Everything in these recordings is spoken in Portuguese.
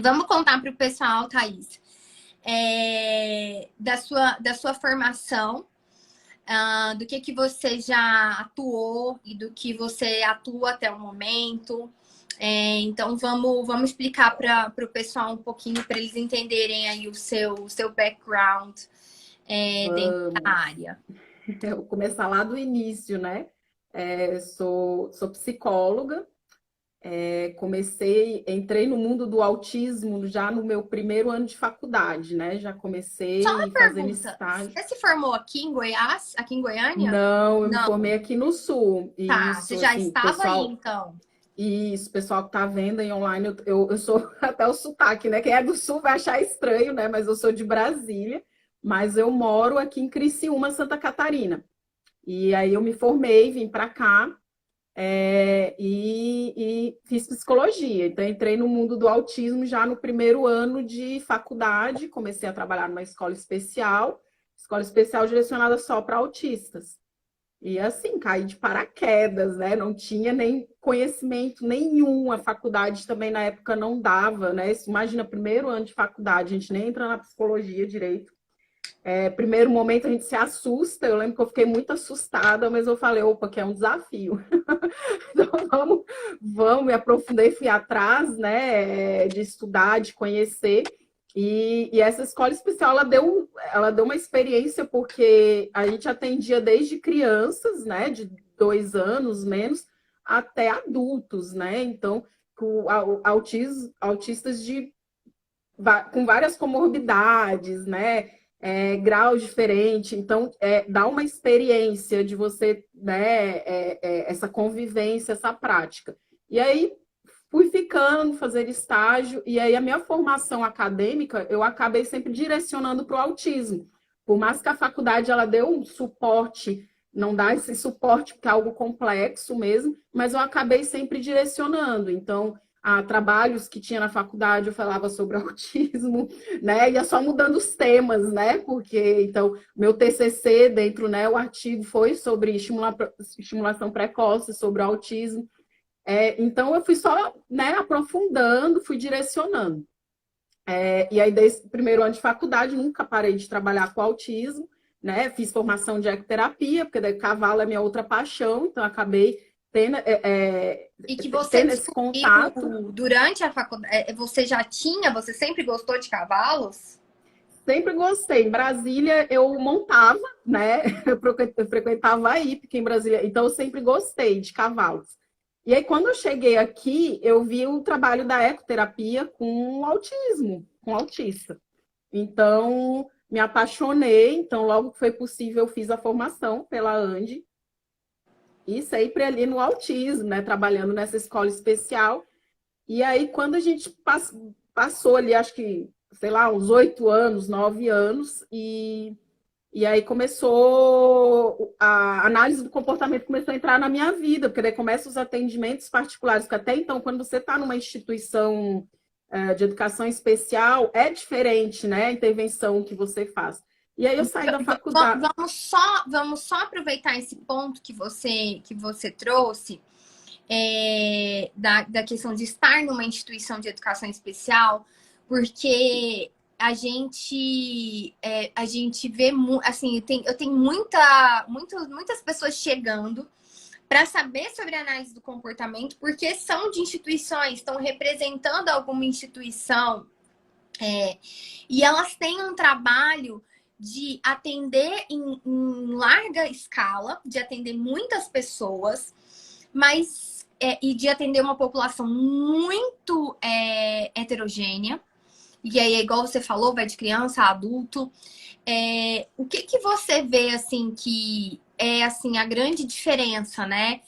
Vamos contar para o pessoal, Thaís, da sua formação, do que você já atuou e do que você atua até o momento. Então, vamos explicar para o pessoal um pouquinho, para eles entenderem aí o seu background dentro da Vamos. área. Eu vou começar lá do início, né? Sou psicóloga. Entrei no mundo do autismo já no meu primeiro ano de faculdade, né? Já Só uma comecei fazendo pergunta, estágio. você se formou aqui em Goiás, aqui em Goiânia? Não, eu me Não. formei aqui no Sul. Tá, você Isso, já assim, estava aí, pessoal. então. Isso, pessoal que tá vendo aí online, eu sou até o sotaque, né? Quem é do Sul vai achar estranho, né? Mas eu sou de Brasília, mas eu moro aqui em Criciúma, Santa Catarina. E aí eu me formei, vim para cá e fiz psicologia. Então entrei no mundo do autismo já no primeiro ano de faculdade, comecei a trabalhar numa escola especial direcionada só para autistas. E assim, caí de paraquedas, né? Não tinha nem conhecimento nenhum. A faculdade também na época não dava, né? Imagina, primeiro ano de faculdade, a gente nem entra na psicologia direito. Primeiro momento a gente se assusta. Eu lembro que eu fiquei muito assustada, mas eu falei, opa, que é um desafio. Então vamos, me aprofundei, fui atrás, né? De estudar, de conhecer. E essa escola especial ela deu uma experiência porque a gente atendia desde crianças, né, de 2 anos menos, até adultos, né? Então, autistas com várias comorbidades, né? Graus diferentes. Então, dá uma experiência de você, né? Essa convivência, essa prática. E aí, fui ficando, fazer estágio, e aí a minha formação acadêmica, eu acabei sempre direcionando para o autismo. Por mais que a faculdade ela deu um suporte, não dá esse suporte porque é algo complexo mesmo, mas eu acabei sempre direcionando. Então, trabalhos que tinha na faculdade eu falava sobre autismo, né? Ia só mudando os temas, né? Porque então meu TCC dentro, né? O artigo foi sobre estimulação precoce, sobre autismo. Então, eu fui só, né, aprofundando, fui direcionando. E aí, desde o primeiro ano de faculdade, nunca parei de trabalhar com autismo, né? Fiz formação de ecoterapia, porque daí cavalo é minha outra paixão, então acabei tendo, E que você tendo esse descobriu contato. durante a faculdade, você já tinha, você sempre gostou de cavalos? Sempre gostei. Em Brasília, eu montava, né? Eu frequentava aí, porque em Brasília. Então, eu sempre gostei de cavalos. E aí, quando eu cheguei aqui, eu vi o trabalho da ecoterapia com autismo, com autista. Então, me apaixonei. Então, logo que foi possível, eu fiz a formação pela ANDE e sempre ali no autismo, né? Trabalhando nessa escola especial. E aí, quando a gente passou ali, acho que, sei lá, uns 8 anos, 9 anos, e aí começou a análise do comportamento começou a entrar na minha vida, porque daí começam os atendimentos particulares, porque até então, quando você está numa instituição de educação especial, é diferente, né, a intervenção que você faz. E aí eu saí da faculdade. Vamos só aproveitar esse ponto que você trouxe, da questão de estar numa instituição de educação especial, porque a gente vê, assim, eu tenho muitas pessoas chegando para saber sobre análise do comportamento, porque são de instituições, estão representando alguma instituição, e elas têm um trabalho de atender em larga escala, de atender muitas pessoas, mas e de atender uma população muito heterogênea. E aí, igual você falou, vai de criança a adulto. O que você vê assim que é assim a grande diferença, né,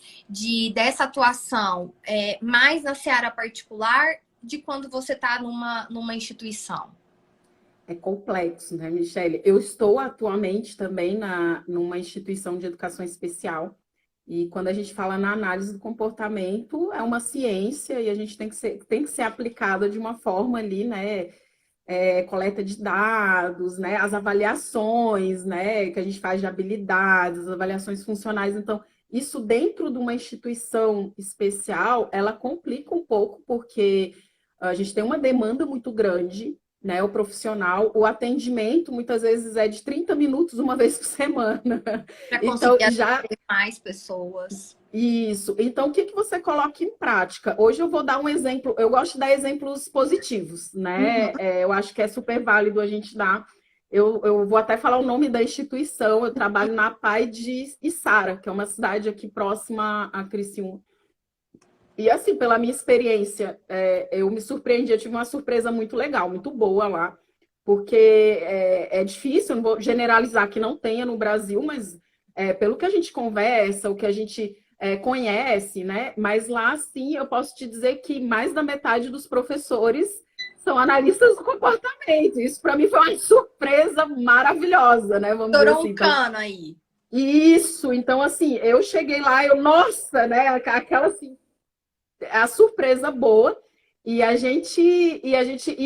dessa atuação mais na seara particular de quando você está numa instituição? É complexo, né, Michele? Eu estou atualmente também numa instituição de educação especial. E quando a gente fala na análise do comportamento, é uma ciência e a gente tem que ser aplicada de uma forma ali, né? Coleta de dados, né? As avaliações, né? Que a gente faz de habilidades, as avaliações funcionais. Então, isso dentro de uma instituição especial, ela complica um pouco, porque a gente tem uma demanda muito grande, né? O profissional, o atendimento muitas vezes é de 30 minutos uma vez por semana. Para Então, conseguir já atender mais pessoas. isso. Então, o que que você coloca em prática? Hoje eu vou dar um exemplo. Eu gosto de dar exemplos positivos, Uhum. né? Eu acho que é super válido a gente dar. Eu vou até falar o nome da instituição. Eu trabalho na PAI de Içara, que é uma cidade aqui próxima a Criciúma. E assim, pela minha experiência, eu me surpreendi. Eu tive uma surpresa muito legal, muito boa lá, porque é difícil, não vou generalizar que não tenha no Brasil, mas pelo que a gente conversa, o que a gente conhece, né? Mas lá, sim, eu posso te dizer que mais da metade dos professores são analistas do comportamento. Isso para mim foi uma surpresa maravilhosa, né? Vamos dizer Estourou assim. um Então, cano aí. isso. Então, assim, eu cheguei lá, nossa, né? Aquela assim, a surpresa boa. E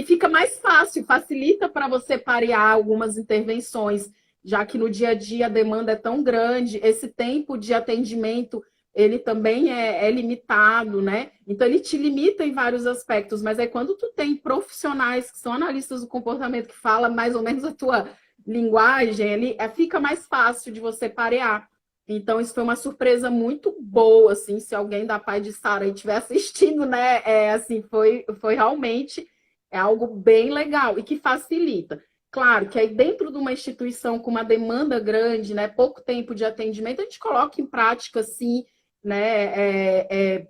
fica mais fácil, facilita para você parear algumas intervenções, já que no dia a dia a demanda é tão grande, esse tempo de atendimento ele também é limitado, né? Então ele te limita em vários aspectos, mas aí quando tu tem profissionais que são analistas do comportamento que fala mais ou menos a tua linguagem, ele fica mais fácil de você parear. Então, isso foi uma surpresa muito boa, assim, se alguém da Pai de Sara estiver assistindo, né? Assim, foi realmente algo bem legal e que facilita. Claro que aí dentro de uma instituição com uma demanda grande, né, pouco tempo de atendimento, a gente coloca em prática, sim, né,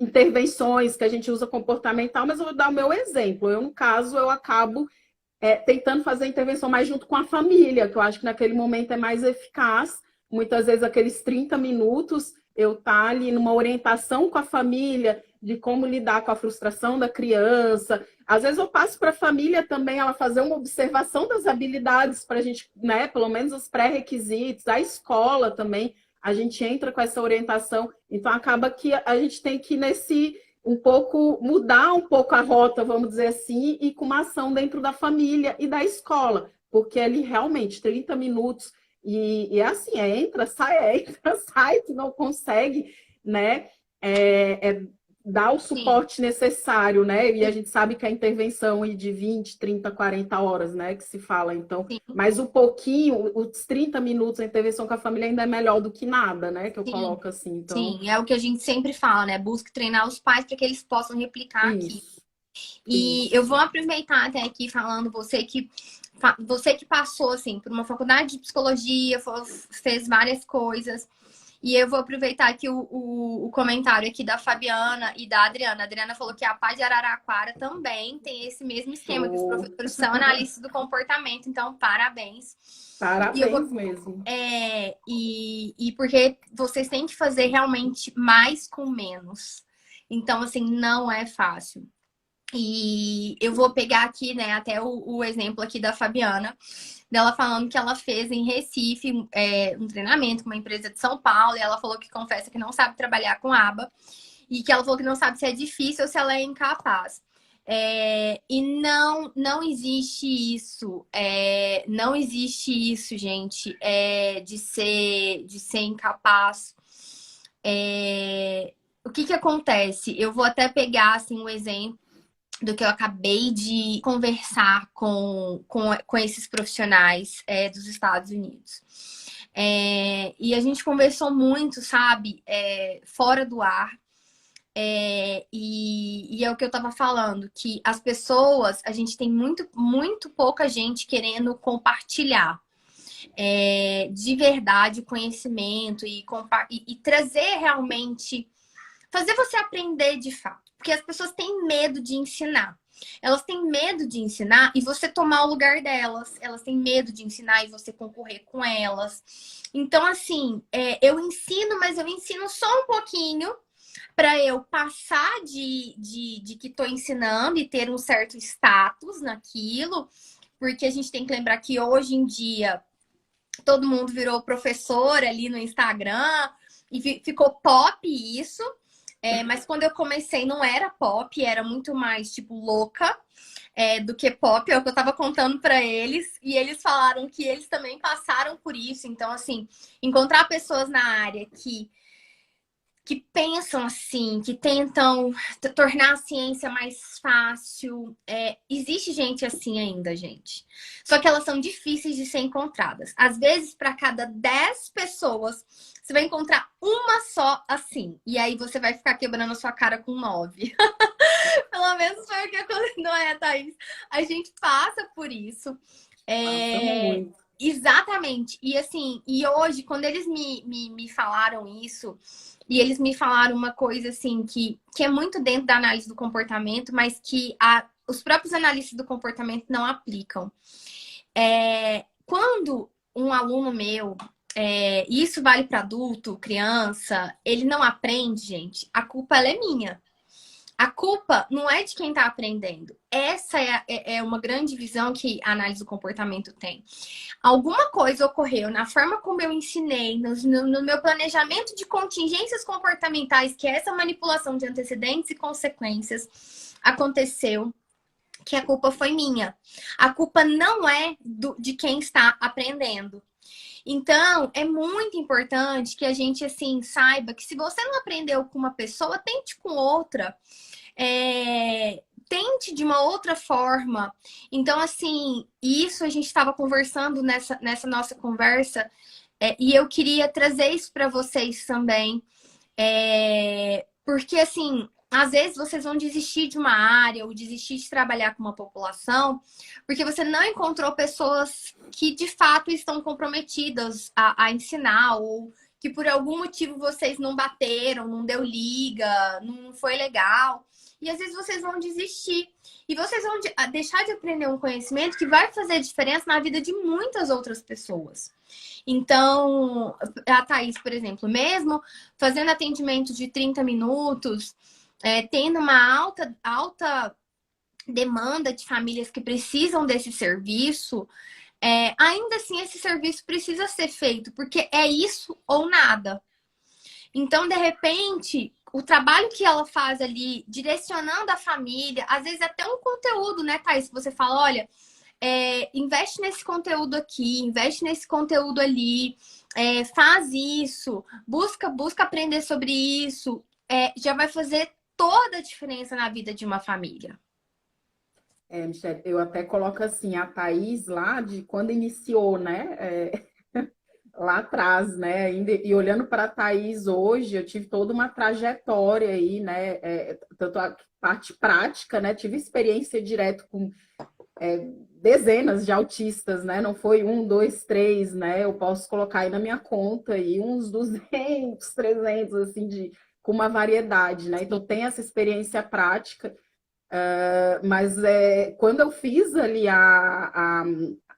intervenções que a gente usa comportamental, mas eu vou dar o meu exemplo. Eu, no caso, eu acabo tentando fazer a intervenção mais junto com a família, que eu acho que naquele momento é mais eficaz. Muitas vezes, aqueles 30 minutos, eu estar ali numa orientação com a família, de como lidar com a frustração da criança. Às vezes, eu passo para a família também ela fazer uma observação das habilidades para a gente, né, pelo menos os pré-requisitos, a escola também, a gente entra com essa orientação. Então, acaba que a gente tem que ir nesse um pouco, mudar um pouco a rota, vamos dizer assim, e com uma ação dentro da família e da escola, porque ali realmente 30 minutos é assim, entra, sai, tu não consegue, né, dar o Sim. suporte necessário, né, e a gente sabe que a intervenção é de 20, 30, 40 horas, né, que se fala, então, Sim. mas o pouquinho, os 30 minutos, a intervenção com a família ainda é melhor do que nada, né, que eu Sim. coloco assim, então, Sim, é o que a gente sempre fala, né? Busque treinar os pais para que eles possam replicar aqui. isso, E eu isso. vou aproveitar até aqui falando você que passou assim por uma faculdade de psicologia, fez várias coisas. E eu vou aproveitar aqui o comentário aqui da Fabiana e da Adriana. A Adriana falou que a Paz de Araraquara também tem esse mesmo esquema, que os Show. professores são analistas do comportamento, então parabéns. E eu vou Parabéns mesmo. e porque vocês têm que fazer realmente mais com menos. Então, assim, não é fácil. E eu vou pegar aqui, né, até o exemplo aqui da Fabiana, dela falando que ela fez em Recife um treinamento com uma empresa de São Paulo, e ela falou que confessa que não sabe trabalhar com aba, e que ela falou que não sabe se é difícil ou se ela é incapaz. E não existe isso, não existe isso, gente, de ser incapaz. O que acontece? Eu vou até pegar assim um exemplo do que eu acabei de conversar com esses profissionais dos Estados Unidos. E a gente conversou muito, sabe, fora do ar. E é o que eu tava falando, que as pessoas, a gente tem muito pouca gente querendo compartilhar de verdade o conhecimento e trazer realmente, fazer você aprender de fato. Porque as pessoas têm medo de ensinar. Elas têm medo de ensinar e você tomar o lugar delas. Elas têm medo de ensinar e você concorrer com elas. Então, assim, eu ensino, mas eu ensino só um pouquinho para eu passar de que estou ensinando e ter um certo status naquilo, porque a gente tem que lembrar que hoje em dia todo mundo virou professor ali no Instagram e ficou pop isso. Mas quando eu comecei não era pop, era muito mais tipo louca do que pop, é o que eu tava contando para eles, e eles falaram que eles também passaram por isso. Então, assim, encontrar pessoas na área que que pensam assim, que tentam tornar a ciência mais fácil. Existe gente assim ainda, gente. Só que elas são difíceis de ser encontradas. Às vezes, para cada 10 pessoas, você vai encontrar uma só assim. E aí você vai ficar quebrando a sua cara com 9. Pelo menos foi o que aconteceu, não é, Thaís? A gente passa por isso. Passa muito. Exatamente. E assim, e hoje, quando eles me falaram isso, e eles me falaram uma coisa assim que é muito dentro da análise do comportamento, mas que os próprios analistas do comportamento não aplicam. Quando um aluno meu, e isso vale para adulto, criança, ele não aprende, gente, a culpa ela é minha. A culpa não é de quem está aprendendo. Essa é uma grande visão que a análise do comportamento tem. Alguma coisa ocorreu na forma como eu ensinei, no meu planejamento de contingências comportamentais, que é essa manipulação de antecedentes e consequências, aconteceu que a culpa foi minha. A culpa não é de quem está aprendendo. Então, é muito importante que a gente, assim, saiba que se você não aprendeu com uma pessoa, tente com outra. Tente de uma outra forma. Então, assim, isso a gente estava conversando nessa nossa conversa, e eu queria trazer isso para vocês também. Porque, assim, às vezes vocês vão desistir de uma área ou desistir de trabalhar com uma população porque você não encontrou pessoas que de fato estão comprometidas a ensinar ou que por algum motivo vocês não bateram, não deu liga, não foi legal. E às vezes vocês vão desistir. E vocês vão deixar de aprender um conhecimento que vai fazer diferença na vida de muitas outras pessoas. Então, a Thaís, por exemplo, mesmo fazendo atendimento de 30 minutos, tendo uma alta demanda de famílias que precisam desse serviço, ainda assim esse serviço precisa ser feito, porque é isso ou nada. Então, de repente, o trabalho que ela faz ali, direcionando a família, às vezes até um conteúdo, né, Thaís? Você fala, olha, investe nesse conteúdo aqui, investe nesse conteúdo ali, faz isso, busca aprender sobre isso, já vai fazer toda a diferença na vida de uma família. Michele, eu até coloco assim, a Thaís lá de quando iniciou, né? Lá atrás, né? Ainda, e olhando para a Thaís hoje, eu tive toda uma trajetória aí, né? Tanto a parte prática, né? Tive experiência direto com dezenas de autistas, né? Não foi um, dois, três, né? Eu posso colocar aí na minha conta aí uns 200, 300, assim, com uma variedade, né? Então tem essa experiência prática, mas quando eu fiz ali a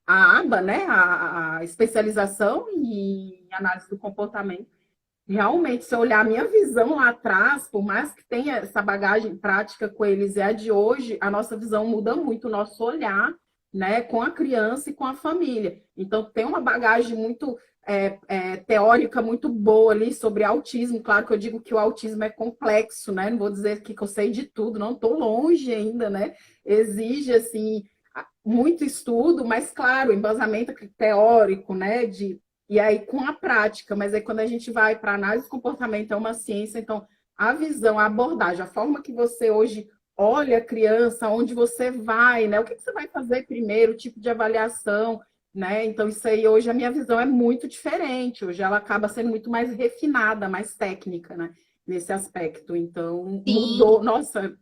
aba, né? A especialização em análise do comportamento, realmente, se eu olhar a minha visão lá atrás, por mais que tenha essa bagagem prática com eles e a de hoje, a nossa visão muda muito, o nosso olhar, né, com a criança e com a família. Então, tem uma bagagem muito teórica muito boa ali sobre autismo. Claro que eu digo que o autismo é complexo, né? Não vou dizer que eu sei de tudo, não estou longe ainda, né? Exige, assim, muito estudo, mas, claro, embasamento teórico, né, e aí, com a prática, mas aí quando a gente vai para análise do comportamento, é uma ciência, então a visão, a abordagem, a forma que você hoje olha a criança, onde você vai, né? O que você vai fazer primeiro, o tipo de avaliação, né? Então, isso aí hoje a minha visão é muito diferente. Hoje ela acaba sendo muito mais refinada, mais técnica, né? Nesse aspecto. Então, Sim. mudou. Nossa,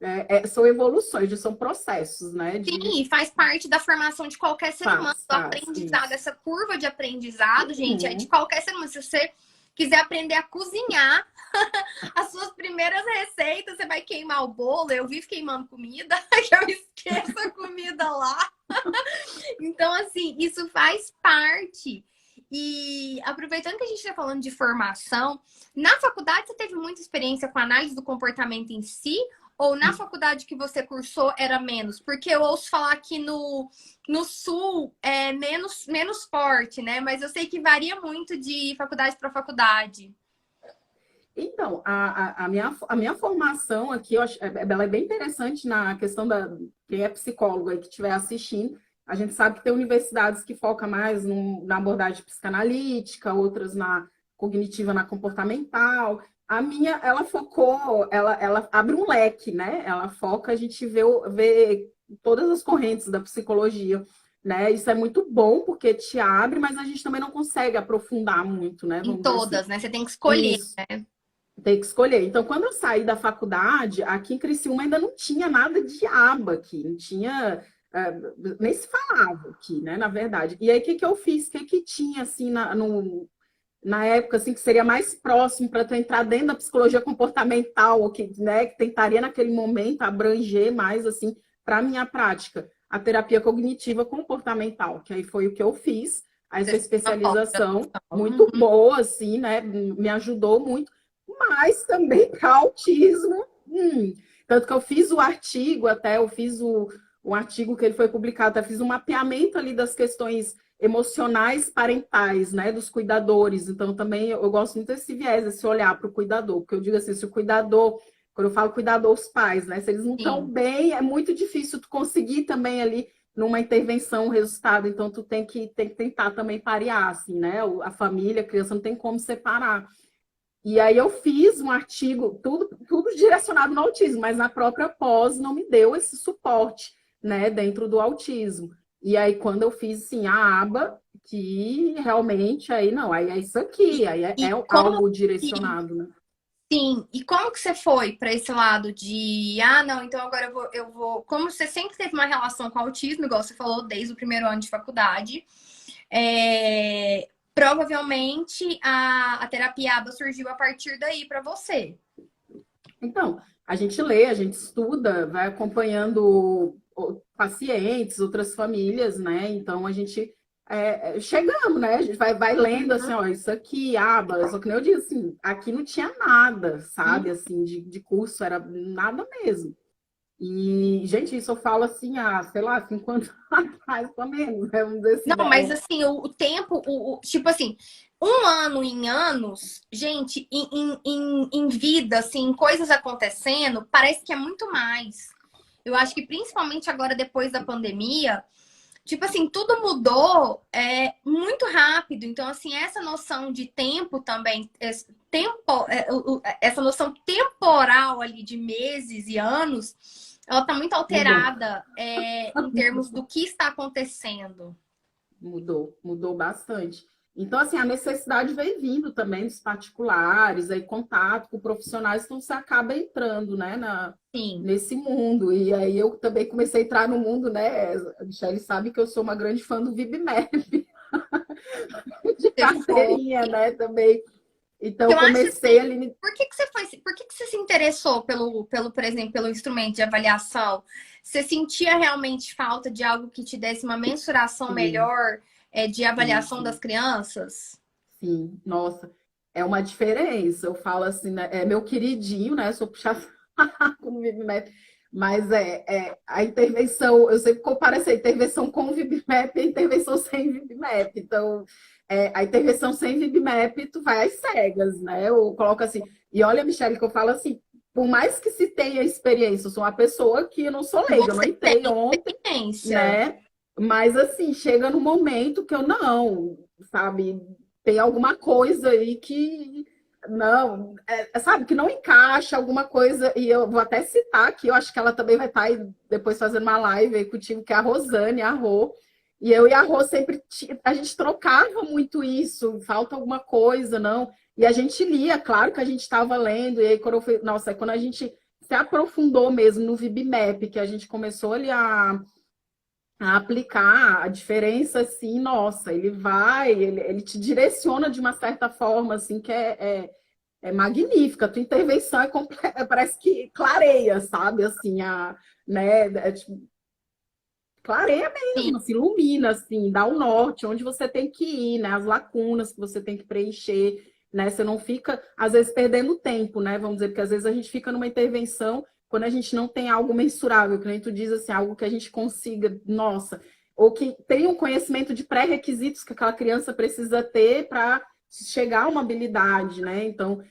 são evoluções, são processos, né? Sim, e faz parte da formação de qualquer ser humano. O Faz, aprendizado, isso. essa curva de aprendizado, gente, é de Uhum. qualquer ser humano. Se você quiser aprender a cozinhar, as suas primeiras receitas, você vai queimar o bolo. Eu vivo queimando comida, que eu esqueço a comida lá. Então, assim, isso faz parte. E aproveitando que a gente está falando de formação, na faculdade você teve muita experiência com análise do comportamento em si? Ou na faculdade que você cursou era menos? Porque eu ouço falar que no Sul é menos forte, né? Mas eu sei que varia muito de faculdade para faculdade. Então, a minha formação aqui, ela é bem interessante na questão da quem é psicólogo aí que estiver assistindo. A gente sabe que tem universidades que focam mais na abordagem psicanalítica, outras na cognitiva, na comportamental. A minha, ela focou, ela abre um leque, né? Ela foca, a gente vê todas as correntes da psicologia, né? Isso é muito bom porque te abre, mas a gente também não consegue aprofundar muito, né? Em Vamos dizer assim. todas, né? Você tem que escolher, Isso, né? tem que escolher. Então, quando eu saí da faculdade, aqui em Criciúma ainda não tinha nada de aba aqui, não tinha, nem se falava aqui, né? Na verdade. E aí, o que que eu fiz? O que que tinha, assim, na época, assim, que seria mais próximo para tu entrar dentro da psicologia comportamental, ou que, né, que tentaria naquele momento abranger mais, assim, para a minha prática, a terapia cognitiva comportamental, que aí foi o que eu fiz, essa Você fez uma especialização pós-graduação. muito boa, assim, né, me ajudou muito, mas também para autismo, tanto que eu fiz o artigo, até eu fiz o artigo que ele foi publicado, até fiz um mapeamento ali das questões emocionais parentais, né, dos cuidadores. Então, também eu gosto muito desse viés, esse olhar para o cuidador, porque eu digo assim, se o cuidador, quando eu falo cuidador, os pais, né, se eles não estão Sim. bem, é muito difícil tu conseguir também ali numa intervenção o resultado. Então, tu tem que tentar também parear, assim, né, a família, a criança não tem como separar. E aí eu fiz um artigo, tudo direcionado no autismo, mas na própria pós não me deu esse suporte, né, dentro do autismo. E aí quando eu fiz assim a aba, que realmente aí não, aí é isso aqui, aí é E como algo que, direcionado, né? sim, e como que você foi para esse lado de, ah, não, então agora como você sempre teve uma relação com o autismo, igual você falou, desde o primeiro ano de faculdade, provavelmente a terapia ABA surgiu a partir daí para você. Então, a gente lê, a gente estuda, vai acompanhando pacientes, outras famílias, né? Então a gente chegamos, né? A gente vai lendo assim, ó, isso aqui, aba, só que nem eu disse assim, aqui não tinha nada, sabe, assim, de curso, era nada mesmo. E, gente, isso eu falo assim, sei lá, 5 anos atrás, pelo menos, né? Vamos dizer assim, Não, né? mas assim, o tempo, tipo assim, um ano em anos, gente, em vida, assim, coisas acontecendo, parece que é muito mais. Eu acho que principalmente agora, depois da pandemia, tipo assim, tudo mudou muito rápido. Então, assim, essa noção de tempo também, essa noção temporal ali de meses e anos, ela tá muito Mudou. alterada, em termos do que está acontecendo. Mudou bastante. Então, assim, a necessidade vem vindo também dos particulares, aí contato com profissionais, então você acaba entrando, né, Sim. nesse mundo. E aí eu também comecei a entrar no mundo, né? A Michelle sabe que eu sou uma grande fã do VibMap, de Você foi. carteirinha, né, também. Então, eu Eu acho comecei assim, ali. por que que você foi, por que que você se interessou por exemplo, pelo instrumento de avaliação? Você sentia realmente falta de algo que te desse uma mensuração Sim, melhor, de sim, avaliação das sim. crianças? Sim, nossa, é uma diferença. Eu falo assim, né? É meu queridinho, né? Sou puxada como VibMap, mas a intervenção, eu sempre comparo essa intervenção com o VibMap e a intervenção sem VibMap. Então, a intervenção sem VibMap, tu vai às cegas, né? Eu coloco assim, e olha, Michelle, que eu falo assim, por mais que se tenha experiência, eu sou uma pessoa que eu não sou leiga, eu não Você tem entrei ontem, experiência. né? Mas assim, chega no momento que eu não, sabe? Tem alguma coisa aí que não, sabe, que não encaixa alguma coisa, e eu vou até citar aqui, eu acho que ela também vai estar aí depois fazendo uma live aí contigo, que é a Rosane, a Rô, e eu e a Rô sempre, a gente trocava muito isso, falta alguma coisa, não, e a gente lia, claro que a gente estava lendo, e aí quando eu fui, nossa, quando a gente se aprofundou mesmo no VibMap, que a gente começou ali a aplicar a diferença, assim, nossa, ele te direciona de uma certa forma, assim, que é magnífica. A tua intervenção parece que clareia, sabe? Assim, né? Tipo, clareia Sim. mesmo, assim, ilumina, assim, dá o norte, onde você tem que ir, né? As lacunas que você tem que preencher, né? Você não fica, às vezes, perdendo tempo, né? Vamos dizer, porque às vezes a gente fica numa intervenção quando a gente não tem algo mensurável, que nem tu diz assim, algo que a gente consiga, nossa, ou que tem um conhecimento de pré-requisitos que aquela criança precisa ter para chegar a uma habilidade, né? Então,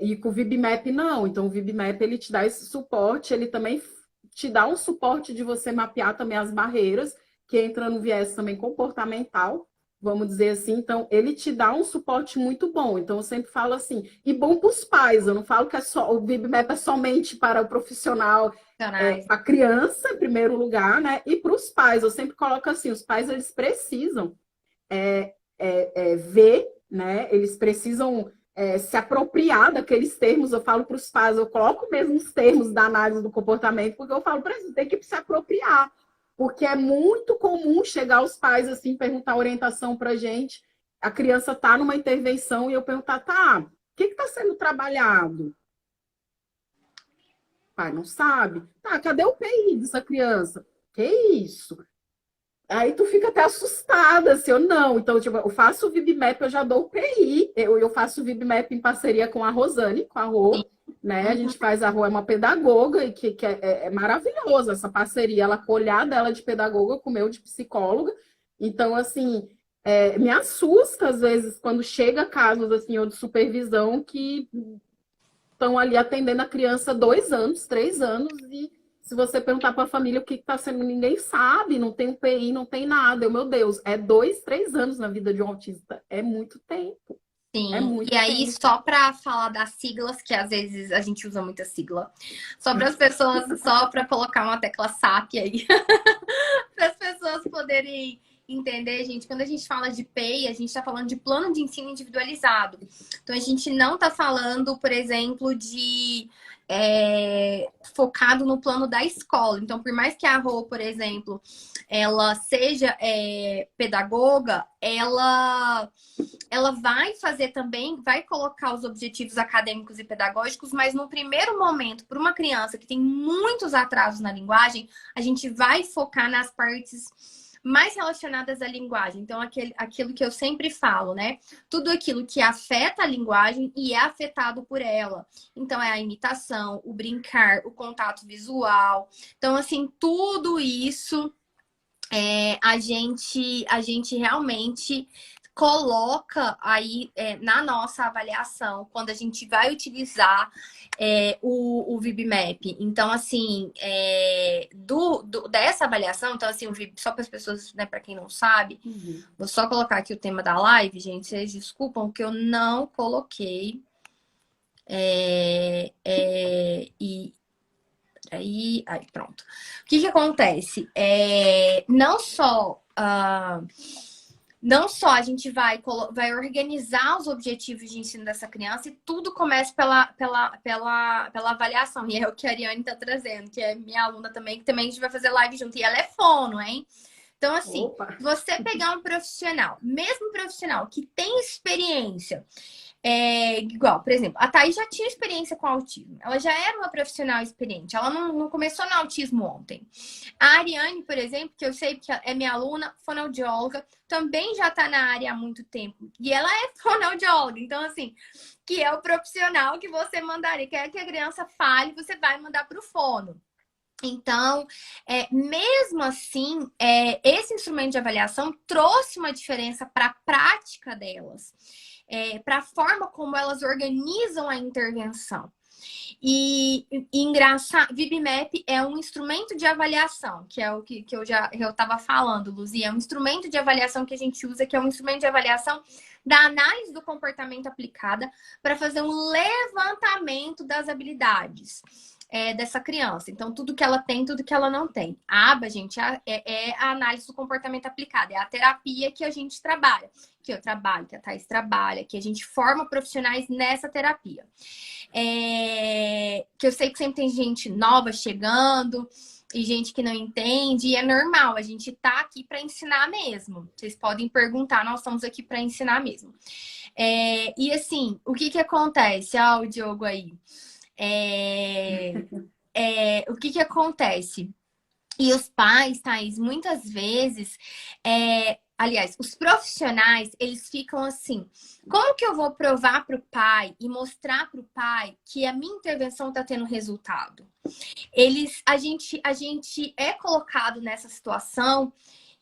e com o VibMap não. Então, o VibMap ele te dá esse suporte, ele também te dá um suporte de você mapear também as barreiras, que entra no viés também comportamental, vamos dizer assim. Então, ele te dá um suporte muito bom. Então, eu sempre falo assim, e bom para os pais. Eu não falo que é só, o VibMap é somente para o profissional, Profissionais. a criança, em primeiro lugar, né? E para os pais, eu sempre coloco assim, os pais, eles precisam ver, né? Eles precisam se apropriar daqueles termos. Eu falo para os pais, eu coloco mesmo os termos da análise do comportamento, porque eu falo para eles, tem que se apropriar. Porque é muito comum chegar os pais assim, perguntar orientação para a gente. A criança está numa intervenção e eu perguntar, tá, o que está sendo trabalhado? O pai não sabe. Tá, cadê o PI dessa criança? Que isso? Aí tu fica até assustada, assim, eu não. Então, tipo, eu faço o VibMap, eu já dou o PI. Eu faço o VibMap em parceria com a Rosane, com a Sim. Rô, né? A Uhum. gente faz, a Rô é uma pedagoga e que é maravilhosa essa parceria. Ela colhar dela de pedagoga com o meu de psicóloga. Então, assim, me assusta às vezes quando chega casos assim, ou de supervisão que estão ali atendendo a criança 2 anos, 3 anos, e se você perguntar para a família o que está sendo, ninguém sabe, não tem UPI, não tem nada. Meu Deus, é 2, 3 anos na vida de um autista. É muito tempo. É Sim, e muito aí tempo. só para falar das siglas, que às vezes a gente usa muita sigla, só para as pessoas, só para colocar uma tecla SAP aí, para as pessoas poderem entender, gente, quando a gente fala de PEI, a gente está falando de plano de ensino individualizado. Então a gente não está falando, por exemplo, de focado no plano da escola. Então, por mais que a Rô, por exemplo, ela seja pedagoga, ela vai fazer também, vai colocar os objetivos acadêmicos e pedagógicos, mas no primeiro momento, para uma criança que tem muitos atrasos na linguagem, a gente vai focar nas partes mais relacionadas à linguagem. Então, aquilo que eu sempre falo, né? Tudo aquilo que afeta a linguagem e é afetado por ela. Então, é a imitação, o brincar, o contato visual. Então, assim, tudo isso a gente realmente coloca aí na nossa avaliação quando a gente vai utilizar o VibMap. Então, assim, dessa avaliação, então, assim, só para as pessoas, né, para quem não sabe, Uhum. vou só colocar aqui o tema da live, gente. Vocês desculpam que eu não coloquei. E aí, pronto. O que acontece? Não só a gente vai organizar os objetivos de ensino dessa criança e tudo começa pela avaliação. E é o que a Ariane está trazendo, que é minha aluna também, que também a gente vai fazer live junto. E ela é fono, hein? Então, assim, Opa! você pegar um profissional, mesmo profissional que tem experiência, igual, por exemplo, a Thaís já tinha experiência com autismo. Ela já era uma profissional experiente. Ela não começou no autismo ontem. A Ariane, por exemplo, que eu sei que é minha aluna, fonoaudióloga, também já está na área há muito tempo. E ela é fonoaudióloga. Então, assim, que é o profissional que você mandaria. Quer que a criança fale, você vai mandar para o fono. Então, mesmo assim, esse instrumento de avaliação trouxe uma diferença para a prática delas, para a forma como elas organizam a intervenção. E engraçado, VibMap é um instrumento de avaliação, que é o que eu estava falando, Luzia. É um instrumento de avaliação que a gente usa, que é um instrumento de avaliação da análise do comportamento aplicada para fazer um levantamento das habilidades dessa criança. Então, tudo que ela tem, tudo que ela não tem. A aba, gente, é a análise do comportamento aplicado, é a terapia que a gente trabalha, que eu trabalho, que a Thaís trabalha, que a gente forma profissionais nessa terapia. Que eu sei que sempre tem gente nova chegando e gente que não entende, e é normal, a gente tá aqui para ensinar mesmo. Vocês podem perguntar, nós estamos aqui para ensinar mesmo. E assim, o que acontece? O Diogo aí. O que acontece? E os pais, Thaís, muitas vezes, aliás, os profissionais, eles ficam assim: como que eu vou provar para o pai e mostrar para o pai que a minha intervenção está tendo resultado? A gente é colocado nessa situação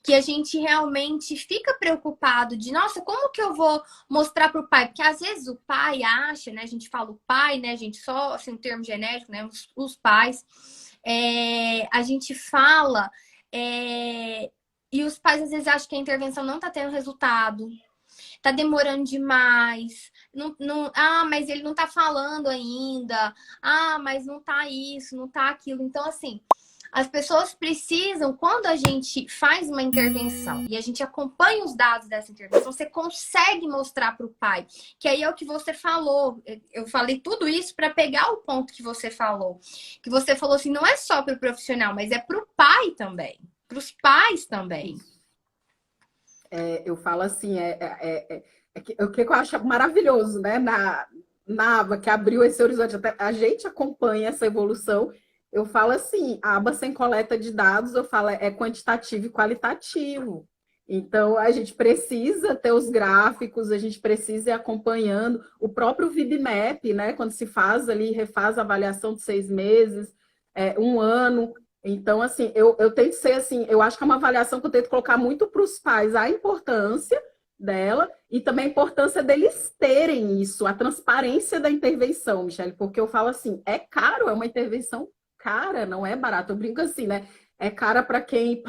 que a gente realmente fica preocupado de, nossa, como que eu vou mostrar para o pai? Porque às vezes o pai acha, né? A gente fala o pai, né? A gente só, assim, em termo genérico, né? Os pais. A gente fala E os pais às vezes acham que a intervenção não tá tendo resultado, tá demorando demais. Mas ele não tá falando ainda. Ah, mas não tá isso, não tá aquilo. Então, assim, as pessoas precisam, quando a gente faz uma intervenção e a gente acompanha os dados dessa intervenção, você consegue mostrar para o pai, que aí é o que você falou. Eu falei tudo isso para pegar o ponto que você falou. Que você falou assim, não é só para o profissional, mas é para o pai também. Para os pais também. Eu falo assim, o que eu acho maravilhoso, né? Na aba que abriu esse horizonte, até a gente acompanha essa evolução. Eu falo assim, a aba sem coleta de dados, eu falo, é quantitativo e qualitativo. Então, a gente precisa ter os gráficos, a gente precisa ir acompanhando o próprio VibMap, né? Quando se faz ali, refaz a avaliação de 6 meses, um ano. Então, assim, eu tento ser assim, eu acho que é uma avaliação que eu tento colocar muito para os pais a importância dela e também a importância deles terem isso, a transparência da intervenção, Michele, porque eu falo assim, é caro, é uma intervenção cara, não é barato. Eu brinco assim, né? É cara para quem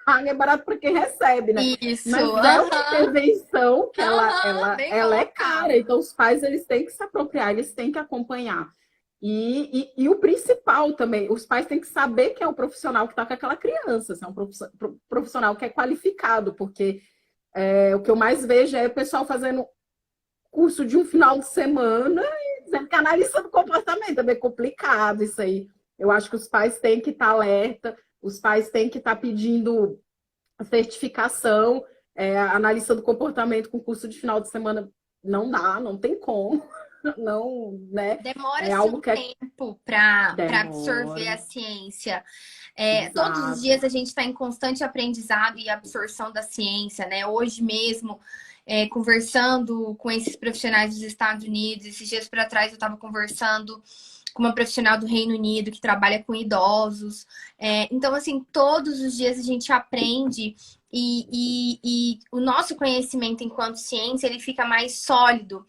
paga, é barato para quem recebe, né? Isso, Mas é uma intervenção que bem ela é cara, colocado. então os pais eles têm que se apropriar, eles têm que acompanhar. E o principal também, os pais têm que saber que é o profissional que está com aquela criança, se é um profissional que é qualificado, porque o que eu mais vejo é o pessoal fazendo curso de um final de semana e dizendo que é analista do comportamento, é bem complicado isso aí. Eu acho que os pais têm que estar alerta, os pais têm que estar pedindo certificação, analista do comportamento com curso de final de semana não dá, não tem como, não, né? É Demora-se algo um que é tempo para absorver demora. a ciência. Todos os Exato. dias a gente está em constante aprendizado e absorção da ciência, né? Hoje mesmo, conversando com esses profissionais dos Estados Unidos, esses dias para trás eu estava conversando com uma profissional do Reino Unido que trabalha com idosos. Então, assim, todos os dias a gente aprende e o nosso conhecimento enquanto ciência ele fica mais sólido.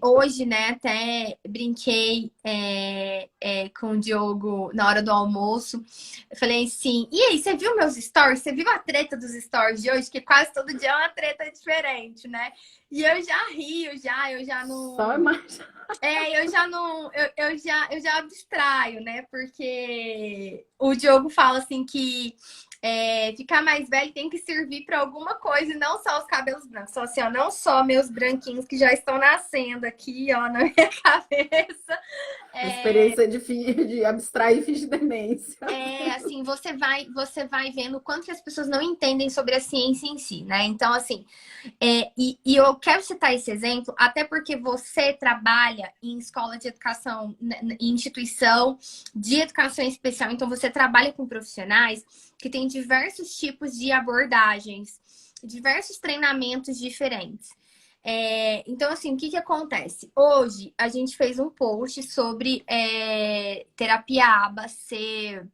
Hoje, né, até brinquei com o Diogo na hora do almoço. Eu falei assim, e aí, você viu meus stories? Você viu a treta dos stories de hoje? Que quase todo dia é uma treta diferente, né? E eu já rio, eu já Só não. mais. Eu já não, eu já abstraio, né? Porque o Diogo fala assim que ficar mais velho tem que servir para alguma coisa e não só os cabelos brancos. Então, assim, ó, não só meus branquinhos que já estão nascendo aqui, ó, na minha cabeça. A É, experiência de abstrair fiz de demência. assim, você vai vendo o quanto que as pessoas não entendem sobre a ciência em si, né? Então, assim, e eu quero citar esse exemplo, até porque você trabalha em escola de educação, em instituição de educação especial, então você trabalha com profissionais que têm diversos tipos de abordagens, diversos treinamentos diferentes. Então, assim, o que que acontece? Hoje a gente fez um post sobre terapia ABA ser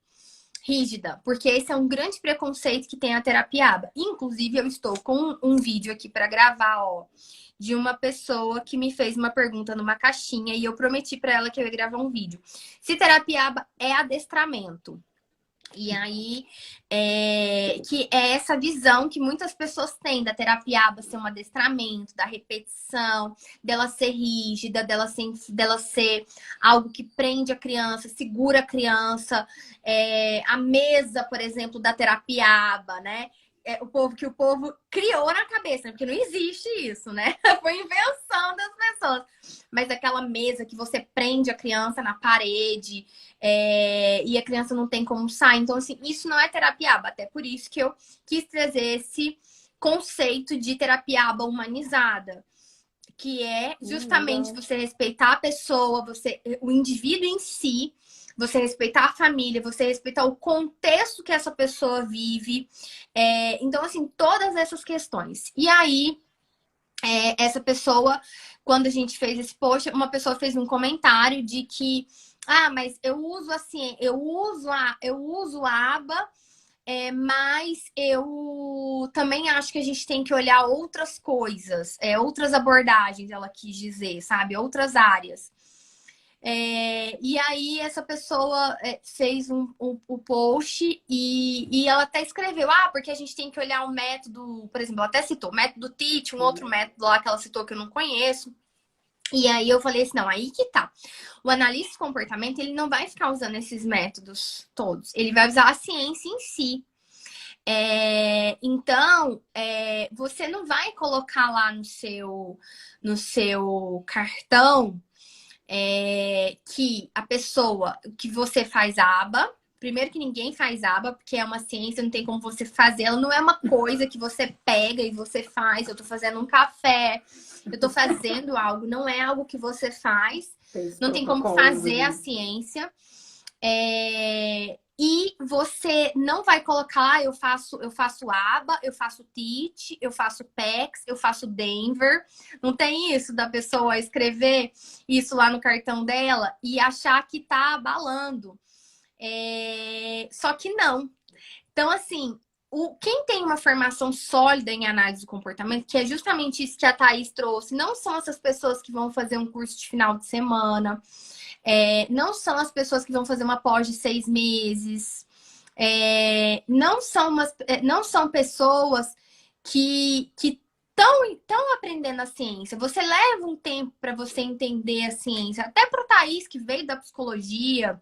rígida, porque esse é um grande preconceito que tem a terapia ABA. Inclusive, eu estou com um vídeo aqui para gravar, ó, de uma pessoa que me fez uma pergunta numa caixinha e eu prometi para ela que eu ia gravar um vídeo. Se terapia ABA é adestramento. E aí, que é essa visão que muitas pessoas têm da terapia ABA ser um adestramento, da repetição, dela ser rígida, dela ser algo que prende a criança, segura a criança. A mesa, por exemplo, da terapia ABA, né? O povo criou na cabeça, porque não existe isso, né? Foi invenção das pessoas. Mas aquela mesa que você prende a criança na parede, e a criança não tem como sair. Então, assim, isso não é terapia ABA. Até por isso que eu quis trazer esse conceito de terapia ABA humanizada. Que é justamente Legal. você respeitar a pessoa, o indivíduo em si, você respeitar a família, você respeitar o contexto que essa pessoa vive. Então, assim, todas essas questões. E aí, essa pessoa, quando a gente fez esse post, uma pessoa fez um comentário de que, mas eu uso assim, eu uso a aba, mas eu também acho que a gente tem que olhar outras coisas, outras abordagens, ela quis dizer, sabe? Outras áreas. E aí essa pessoa fez um post e ela até escreveu, porque a gente tem que olhar um método, por exemplo, ela até citou o método TEACH, um outro método lá que ela citou que eu não conheço. E aí eu falei assim, não, aí que tá. O analista de comportamento, ele não vai ficar usando esses métodos todos. Ele vai usar a ciência em si. Então, você não vai colocar lá no seu cartão que a pessoa, que você faz aba. Primeiro que ninguém faz aba, porque é uma ciência, não tem como você fazer. Ela não é uma coisa que você pega e você faz. Eu tô fazendo um café, eu tô fazendo algo. Não é algo que você faz. Não tem como fazer a ciência. E você não vai colocar, eu faço aba, eu faço TEACH, eu faço PEX, eu faço Denver. Não tem isso da pessoa escrever isso lá no cartão dela e achar que tá abalando. Só que não. Então, assim, quem tem uma formação sólida em análise do comportamento, que é justamente isso que a Thaís trouxe, não são essas pessoas que vão fazer um curso de final de semana, não são as pessoas que vão fazer uma pós de 6 meses, não são pessoas que estão aprendendo a ciência. Você leva um tempo para você entender a ciência. Até para o Thaís, que veio da psicologia,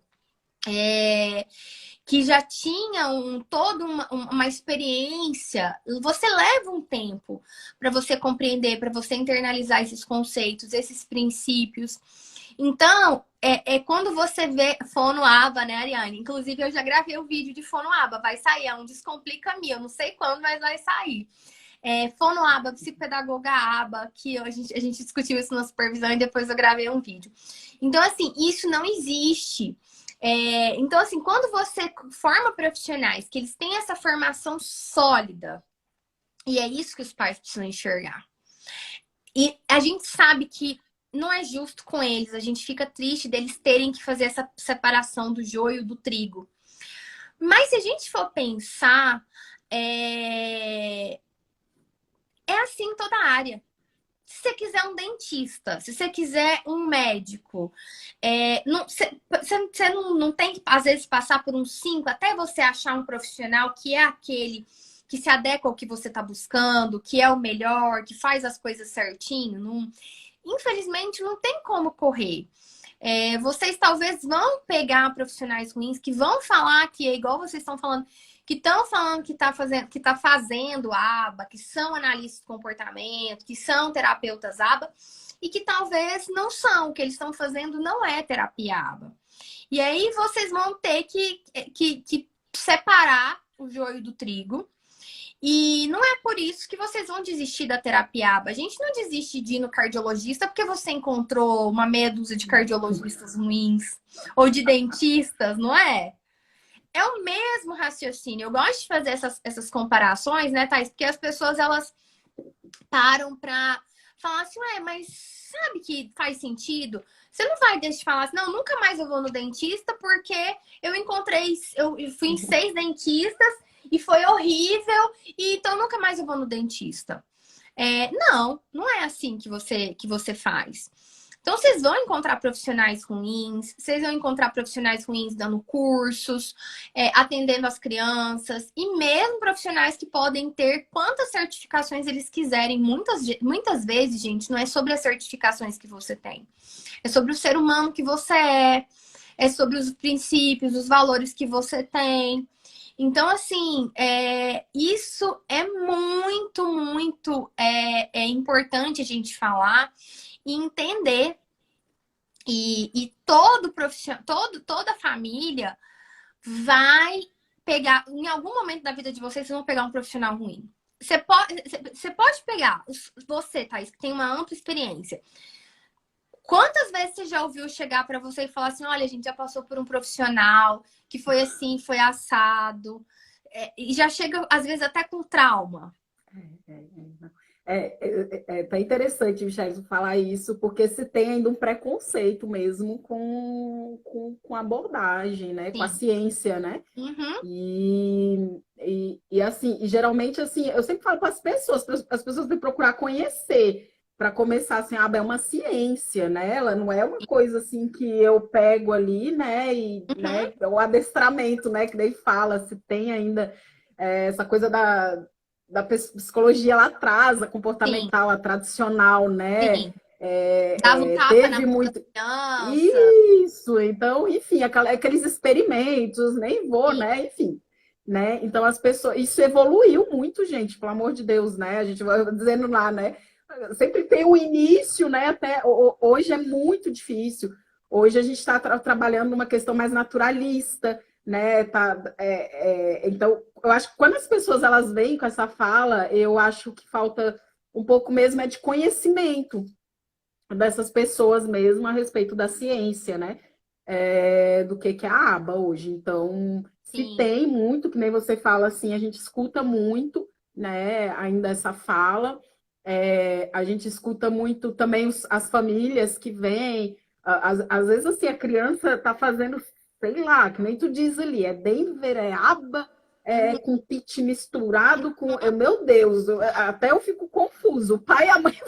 que já tinha toda uma experiência, você leva um tempo para você compreender, para você internalizar esses conceitos, esses princípios. Então, quando você vê fonoaba, né, Ariane? Inclusive, eu já gravei o vídeo de fonoaba, vai sair, é um Descomplica-me, eu não sei quando, mas vai sair. Fonoaba, psicopedagoga aba, que a gente discutiu isso na supervisão e depois eu gravei um vídeo. Então, assim, isso não existe. Então, assim, quando você forma profissionais que eles têm essa formação sólida, e é isso que os pais precisam enxergar. E a gente sabe que não é justo com eles, a gente fica triste deles terem que fazer essa separação do joio do trigo. Mas se a gente for pensar, é assim em toda a área. Se você quiser um dentista, se você quiser um médico, você não tem que, às vezes, passar por uns 5 até você achar um profissional que é aquele que se adequa ao que você está buscando, que é o melhor, que faz as coisas certinho. Infelizmente, não tem como correr. Vocês talvez vão pegar profissionais ruins que vão falar que é igual vocês estão falando, que estão falando que tá fazendo aba, que são analistas de comportamento, que são terapeutas aba, e que talvez não são, o que eles estão fazendo não é terapia aba. E aí vocês vão ter que separar o joio do trigo. E não é por isso que vocês vão desistir da terapia aba. A gente não desiste de ir no cardiologista porque você encontrou uma meia dúzia de cardiologistas ruins ou de dentistas, não é? É o mesmo raciocínio. Eu gosto de fazer essas comparações, né, Thaís? Porque as pessoas, elas param pra falar assim, mas sabe que faz sentido? Você não vai deixar de falar assim, não, nunca mais eu vou no dentista porque eu fui em 6 dentistas e foi horrível, e então nunca mais eu vou no dentista. Não é assim que você faz. Então, vocês vão encontrar profissionais ruins, vocês vão encontrar profissionais ruins dando cursos, atendendo as crianças, e mesmo profissionais que podem ter quantas certificações eles quiserem. Muitas vezes, gente, não é sobre as certificações que você tem, é sobre o ser humano que você é sobre os princípios, os valores que você tem. Então, assim, isso é muito, muito importante a gente falar e entender. E toda família vai pegar, em algum momento da vida de vocês vão pegar um profissional ruim. Você pode pegar, você, Thaís, que tem uma ampla experiência. Quantas vezes você já ouviu chegar para você e falar assim, olha, a gente já passou por um profissional que foi assim, foi assado, e já chega, às vezes, até com trauma. Tá interessante, Michele, falar isso, porque se tem ainda um preconceito mesmo com a abordagem, né? Sim. Com a ciência, né? Uhum. E assim, e geralmente, assim, eu sempre falo para as pessoas devem procurar conhecer, para começar, assim, a aba é uma ciência, né? Ela não é uma coisa assim que eu pego ali, né? E, Uhum. né, o adestramento, né? Que daí fala, se tem ainda essa coisa da psicologia lá atrás, a Sim, comportamental, a tradicional, né? sim. Dava um tapa na Teve mão da muito. criança. Isso, então, enfim, aqueles experimentos, nem vou, Sim, né? Enfim, né? Então as pessoas, isso evoluiu muito, gente, pelo amor de Deus, né? A gente vai dizendo lá, né? Sempre tem o início, né? Até hoje é muito difícil. Hoje a gente está trabalhando numa questão mais naturalista, né? Então, eu acho que quando as pessoas elas vêm com essa fala, eu acho que falta um pouco mesmo de conhecimento dessas pessoas mesmo a respeito da ciência, né? Do que é a aba hoje. Então, se sim. tem muito, que nem você fala assim, a gente escuta muito, né? Ainda essa fala. A gente escuta muito também as famílias que vêm. Às vezes, assim, a criança está fazendo, sei lá, que nem tu diz ali, é Denver, é aba, Uhum. com pit misturado com. Meu Deus, até eu fico confuso. O pai e a mãe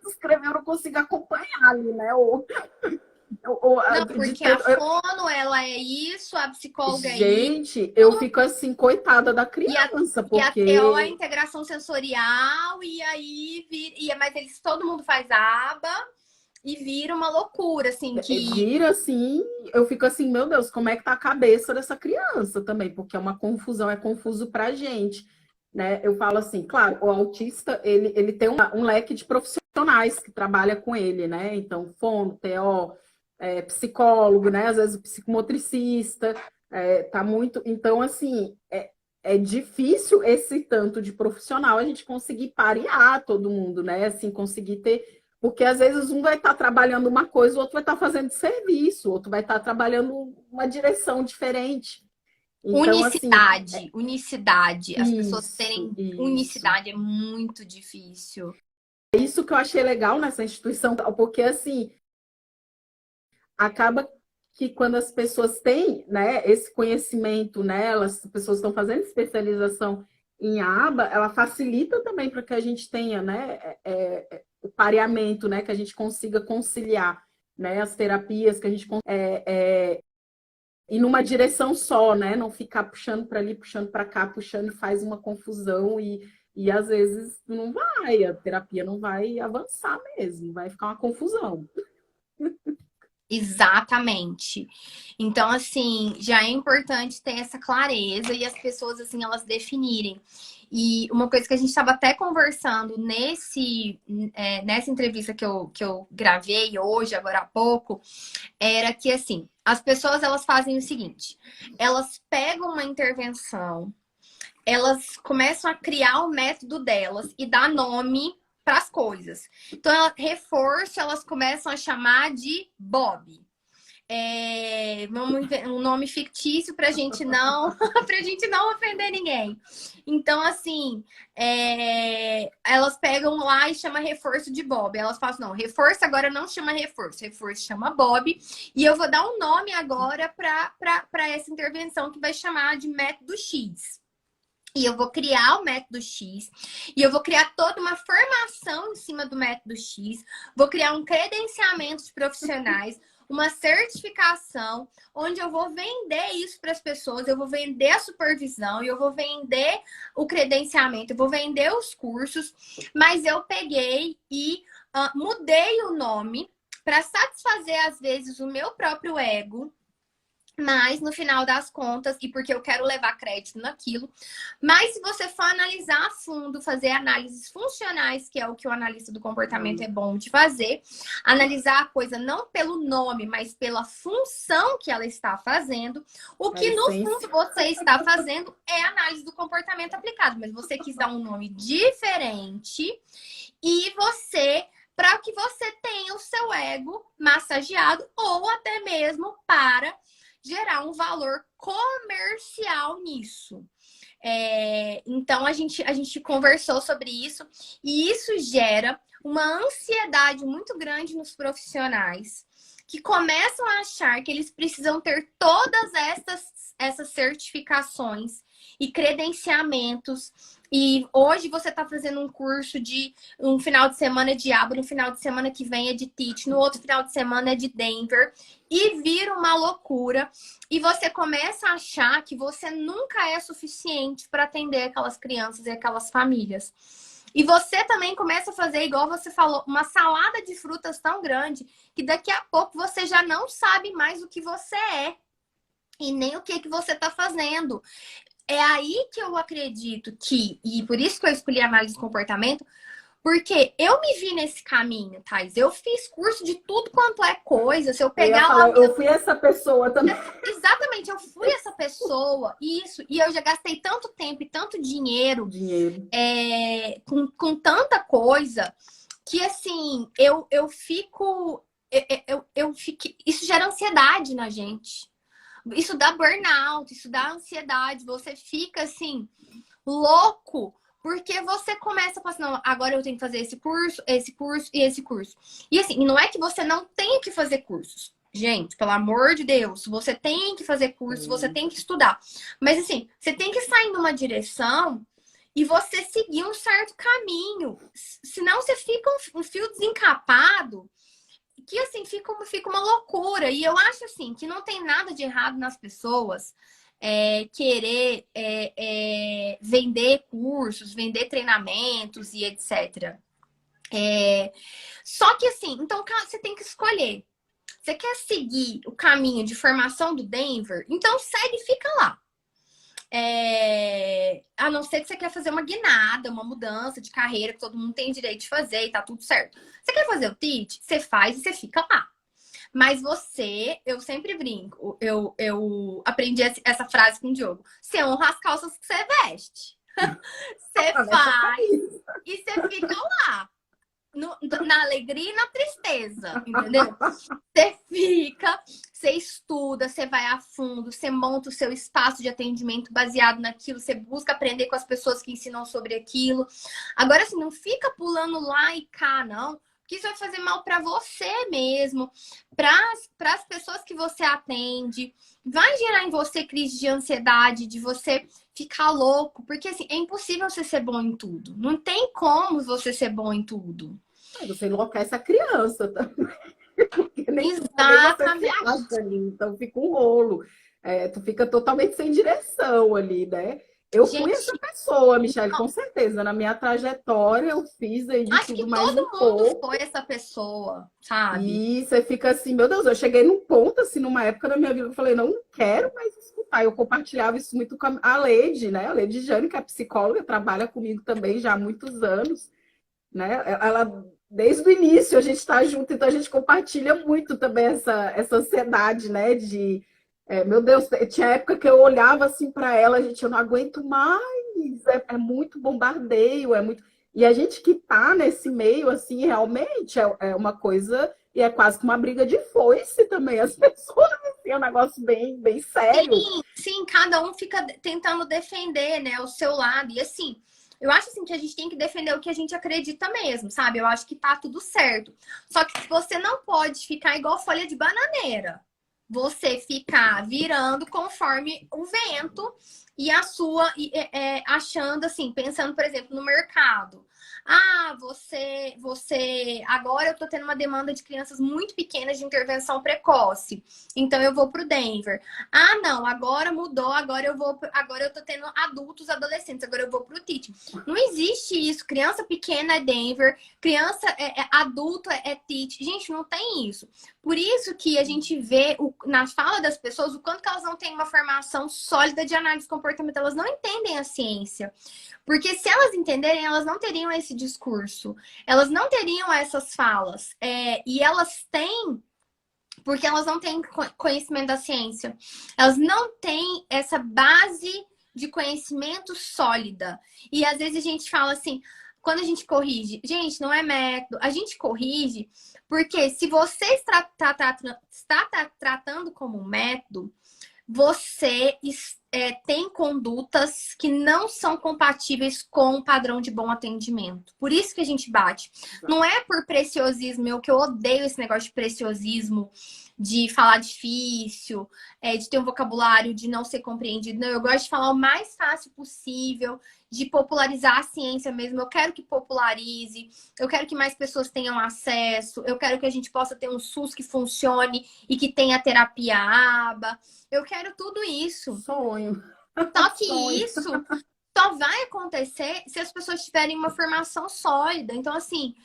escrever, eu não consigo acompanhar ali, né? Não, porque a fono, ela é isso, a psicóloga é isso, Gente, eu fico assim, coitada da e a, criança, e a TO é a porque integração sensorial, e aí mas eles, todo mundo faz aba e vira uma loucura, assim, que vira assim, eu fico assim, meu Deus, como é que tá a cabeça dessa criança também? Porque é uma confusão, é confuso pra gente, né? Eu falo assim, claro, o autista, ele tem um leque de profissionais que trabalha com ele, né? Então, fono, TO, psicólogo, né? Às vezes o psicomotricista, tá muito. Então, assim, é difícil esse tanto de profissional a gente conseguir parear todo mundo, né? Assim, conseguir ter. Porque às vezes um vai estar trabalhando uma coisa, o outro vai estar fazendo serviço, o outro vai estar trabalhando uma direção diferente. Então, assim, unicidade, as pessoas isso, terem isso. unicidade é muito difícil. É isso que eu achei legal nessa instituição, porque assim, acaba que quando as pessoas têm, né, esse conhecimento nelas, as pessoas estão fazendo especialização em aba, ela facilita também para que a gente tenha, né, o pareamento, né, que a gente consiga conciliar, né, as terapias, que a gente ir numa direção só, né, não ficar puxando para ali, puxando para cá, puxando e faz uma confusão e às vezes não vai, a terapia não vai avançar mesmo, vai ficar uma confusão. Exatamente. Então, assim, já é importante ter essa clareza e as pessoas, assim, elas definirem. E uma coisa que a gente estava até conversando nessa entrevista que eu gravei hoje, agora há pouco, era que, assim, as pessoas, elas fazem o seguinte, elas pegam uma intervenção, elas começam a criar o método delas e dar nome para as coisas. Então, reforço, elas começam a chamar de Bob. Um nome fictício para gente não para gente não ofender ninguém. Então, assim, elas pegam lá e chama reforço de Bob. Elas falam, não, reforço agora não chama reforço chama Bob. E eu vou dar um nome agora para essa intervenção que vai chamar de método X. E eu vou criar o método X, e eu vou criar toda uma formação em cima do método X, vou criar um credenciamento de profissionais, uma certificação, onde eu vou vender isso para as pessoas, eu vou vender a supervisão, eu vou vender o credenciamento, eu vou vender os cursos, mas eu peguei e mudei o nome para satisfazer, às vezes, o meu próprio ego. Mas no final das contas, e porque eu quero levar crédito naquilo, mas se você for analisar a fundo, fazer análises funcionais, que é o que o analista do comportamento é bom de fazer, analisar a coisa não pelo nome, mas pela função que ela está fazendo, o A que no fundo essência. você está fazendo é análise do comportamento aplicado, mas você quis dar um nome diferente e você para que você tenha o seu ego massageado ou até mesmo para gerar um valor comercial nisso. Então, a gente conversou sobre isso e isso gera uma ansiedade muito grande nos profissionais que começam a achar que eles precisam ter todas essas certificações e credenciamentos. E hoje você está fazendo um curso de um final de semana de aba, no final de semana que vem é de Teach, no outro final de semana é de Denver, e vira uma loucura. E você começa a achar que você nunca é suficiente para atender aquelas crianças e aquelas famílias. E você também começa a fazer, igual você falou, uma salada de frutas tão grande que daqui a pouco você já não sabe mais o que você é e nem o que você está fazendo. É aí que eu acredito que, e por isso que eu escolhi análise de comportamento, porque eu me vi nesse caminho, Thais. Eu fiz curso de tudo quanto é coisa. Se eu pegar lá. Eu fui essa pessoa também. Exatamente, eu fui essa pessoa. Isso. E eu já gastei tanto tempo e tanto dinheiro. Com tanta coisa que, assim, eu fico. Eu fico. Isso gera ansiedade na gente. Isso dá burnout, isso dá ansiedade. Você fica, assim, louco. Porque você começa a falar assim, não, agora eu tenho que fazer esse curso e esse curso. E assim, não é que você não tenha que fazer cursos. Gente, pelo amor de Deus, você tem que fazer curso, você tem que estudar. Mas assim, você tem que sair numa direção e você seguir um certo caminho. Senão você fica um fio desencapado, que assim, fica uma loucura. E eu acho assim, que não tem nada de errado nas pessoas querer vender cursos, vender treinamentos e etc. Só que assim, então você tem que escolher. Você quer seguir o caminho de formação do Denver? Então segue e fica lá. A não ser que você quer fazer uma guinada, uma mudança de carreira que todo mundo tem direito de fazer e tá tudo certo. Você quer fazer o Teach? Você faz e você fica lá. Mas você, eu sempre brinco, eu aprendi essa frase com o Diogo. Você honra as calças que você veste. Você faz e você fica lá. Na alegria e na tristeza, entendeu? Você fica, você estuda, você vai a fundo, você monta o seu espaço de atendimento baseado naquilo, você busca aprender com as pessoas que ensinam sobre aquilo. Agora, assim, não fica pulando lá e cá, não. Porque isso vai fazer mal para você mesmo, para as pessoas que você atende. Vai gerar em você crise de ansiedade, de você ficar louco. Porque, assim, é impossível você ser bom em tudo. Não tem como você ser bom em tudo. Você enlouquece a criança também. Porque nem exatamente. Você acha ali, então fica um rolo. Tu fica totalmente sem direção ali, né? Eu fui essa pessoa, Michelle, com certeza. Na minha trajetória, eu fiz aí de tudo mais um pouco. Todo mundo foi essa pessoa, sabe? E você fica assim, meu Deus, eu cheguei num ponto, assim, numa época da minha vida, eu falei, não quero mais escutar. Eu compartilhava isso muito com a Leide, né? A Leide Jane, que é psicóloga, trabalha comigo também já há muitos anos, né? Ela, desde o início, a gente está junto, então a gente compartilha muito também essa ansiedade, né? Meu Deus, tinha época que eu olhava assim para ela, gente, eu não aguento mais, é muito bombardeio, é muito. E a gente que tá nesse meio, assim, realmente é uma coisa, e é quase que uma briga de foice também, as pessoas, assim, é um negócio bem, bem sério. Sim, cada um fica tentando defender, né, o seu lado, e assim, eu acho assim que a gente tem que defender o que a gente acredita mesmo, sabe? Eu acho que tá tudo certo. Só que você não pode ficar igual folha de bananeira. Você ficar virando conforme o vento e a sua achando assim, pensando, por exemplo, no mercado. Você agora eu tô tendo uma demanda de crianças muito pequenas de intervenção precoce. Então eu vou pro Denver. Não, agora mudou, agora eu tô tendo adultos, adolescentes, agora eu vou pro Teach. Não existe isso. Criança pequena é Denver, criança adulto é Teach. Gente, não tem isso. Por isso que a gente vê na fala das pessoas o quanto que elas não têm uma formação sólida de análise de comportamento, elas não entendem a ciência. Porque se elas entenderem, elas não teriam esse discurso, elas não teriam essas falas. E elas têm, porque elas não têm conhecimento da ciência. Elas não têm essa base de conhecimento sólida. E às vezes a gente fala assim, quando a gente corrige, gente, não é método, a gente corrige porque se você está tratando como um método, você tem condutas que não são compatíveis com o padrão de bom atendimento. Por isso que a gente bate. Não é por preciosismo, que eu odeio esse negócio de preciosismo, de falar difícil, de ter um vocabulário de não ser compreendido. Não, eu gosto de falar o mais fácil possível, de popularizar a ciência mesmo. Eu quero que popularize, eu quero que mais pessoas tenham acesso, eu quero que a gente possa ter um SUS que funcione e que tenha terapia ABA. Eu quero tudo isso. Sonho. Só que Sonho. isso só vai acontecer se as pessoas tiverem uma formação sólida. Então, assim,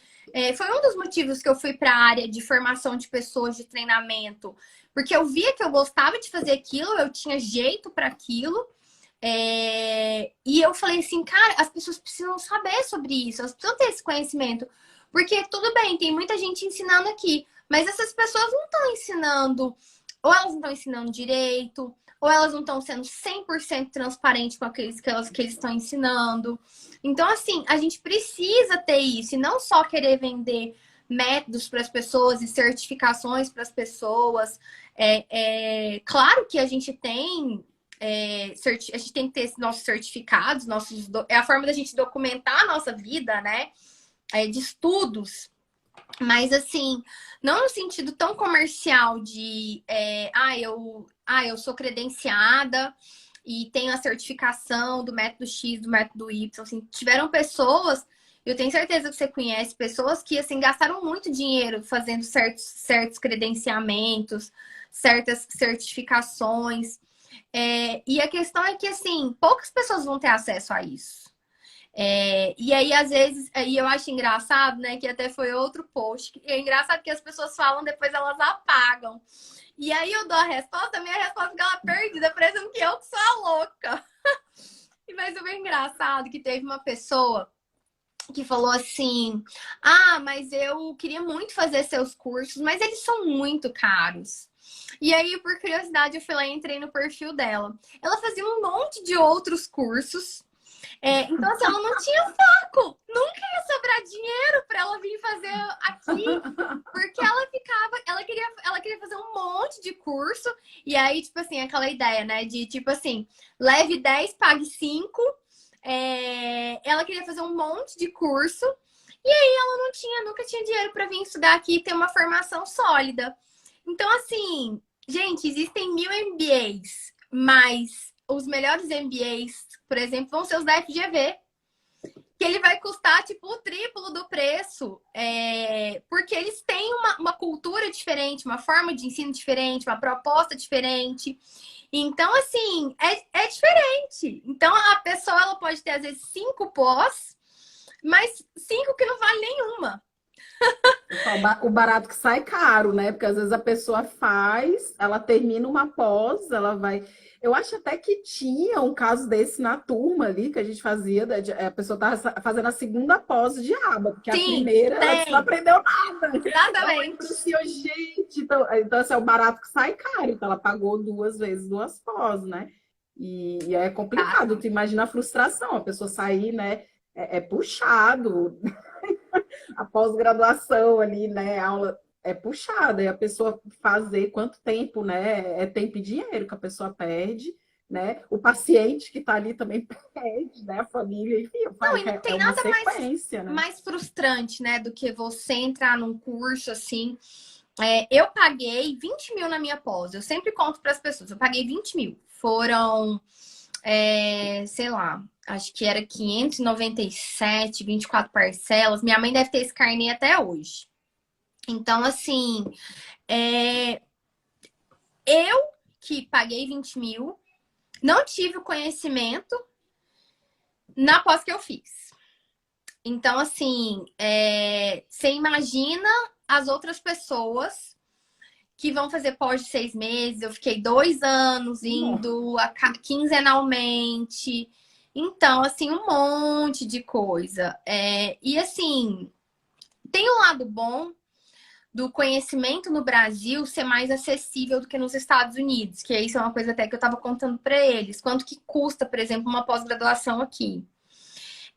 foi um dos motivos que eu fui para a área de formação de pessoas, de treinamento, porque eu via que eu gostava de fazer aquilo, eu tinha jeito para aquilo. E eu falei assim, cara, as pessoas precisam saber sobre isso, elas precisam ter esse conhecimento. Porque tudo bem, tem muita gente ensinando aqui, mas essas pessoas não estão ensinando, ou elas não estão ensinando direito, ou elas não estão sendo 100% transparentes com aqueles que eles estão ensinando. Então, assim, a gente precisa ter isso, e não só querer vender métodos para as pessoas e certificações para as pessoas. Claro que a gente tem. A gente tem que ter esses nossos certificados, é a forma da gente documentar a nossa vida, né? De estudos. Mas assim, não no sentido tão comercial de eu sou credenciada e tenho a certificação do método X, do método Y. Assim, tiveram pessoas, eu tenho certeza que você conhece, pessoas que assim gastaram muito dinheiro fazendo certos credenciamentos, certas certificações. E a questão é que assim, poucas pessoas vão ter acesso a isso. E aí, às vezes, eu acho engraçado, né? Que até foi outro post. É engraçado que as pessoas falam, depois elas apagam. E aí eu dou a resposta, a minha resposta fica lá perdida, parecendo que eu que sou a louca. Mas o bem engraçado que teve uma pessoa que falou assim: ah, mas eu queria muito fazer seus cursos, mas eles são muito caros. E aí, por curiosidade, eu fui lá e entrei no perfil dela. Ela fazia um monte de outros cursos. Então, assim, ela não tinha foco. Nunca ia sobrar dinheiro para ela vir fazer aqui. Porque ela queria fazer um monte de curso. E aí, tipo assim, aquela ideia, né? De tipo assim, leve 10, pague 5. Ela queria fazer um monte de curso. E aí ela nunca tinha dinheiro para vir estudar aqui e ter uma formação sólida. Então, assim, gente, existem 1000 MBAs, mas os melhores MBAs, por exemplo, vão ser os da FGV, que ele vai custar tipo o triplo do preço, porque eles têm uma cultura diferente, uma forma de ensino diferente, uma proposta diferente. Então, assim, é diferente. Então, a pessoa ela pode ter, às vezes, 5 pós, mas 5 que não vale nenhuma. O barato que sai caro, né? Porque às vezes a pessoa faz, ela termina uma pós, ela vai. Eu acho até que tinha um caso desse na turma ali que a gente fazia, a pessoa estava fazendo a segunda pós de aba, porque a Sim, primeira ela não aprendeu nada. exatamente. Assim, gente, então assim, é o barato que sai caro, então ela pagou 2 vezes 2 pós, né? E aí é complicado, tu imagina a frustração, a pessoa sair, né? É puxado a pós-graduação ali, né? A aula é puxada, e a pessoa fazer quanto tempo, né? É tempo e dinheiro que a pessoa perde, né? O paciente que está ali também perde, né? A família, enfim, eu Não, falo e que não é tem uma nada sequência, né? mais frustrante, né, do que você entrar num curso assim. Eu paguei 20 mil na minha pós. Eu sempre conto para as pessoas. Eu paguei 20 mil. Foram, sei lá, acho que era 597, 24 parcelas. Minha mãe deve ter esse carnê até hoje. Então, assim, eu que paguei 20 mil, não tive o conhecimento na pós que eu fiz. Então, assim, você imagina as outras pessoas que vão fazer pós de 6 meses. Eu fiquei 2 anos indo quinzenalmente. Então, assim, um monte de coisa. E, assim, tem um lado bom do conhecimento no Brasil ser mais acessível do que nos Estados Unidos, que isso é uma coisa até que eu estava contando para eles. Quanto que custa, por exemplo, uma pós-graduação aqui?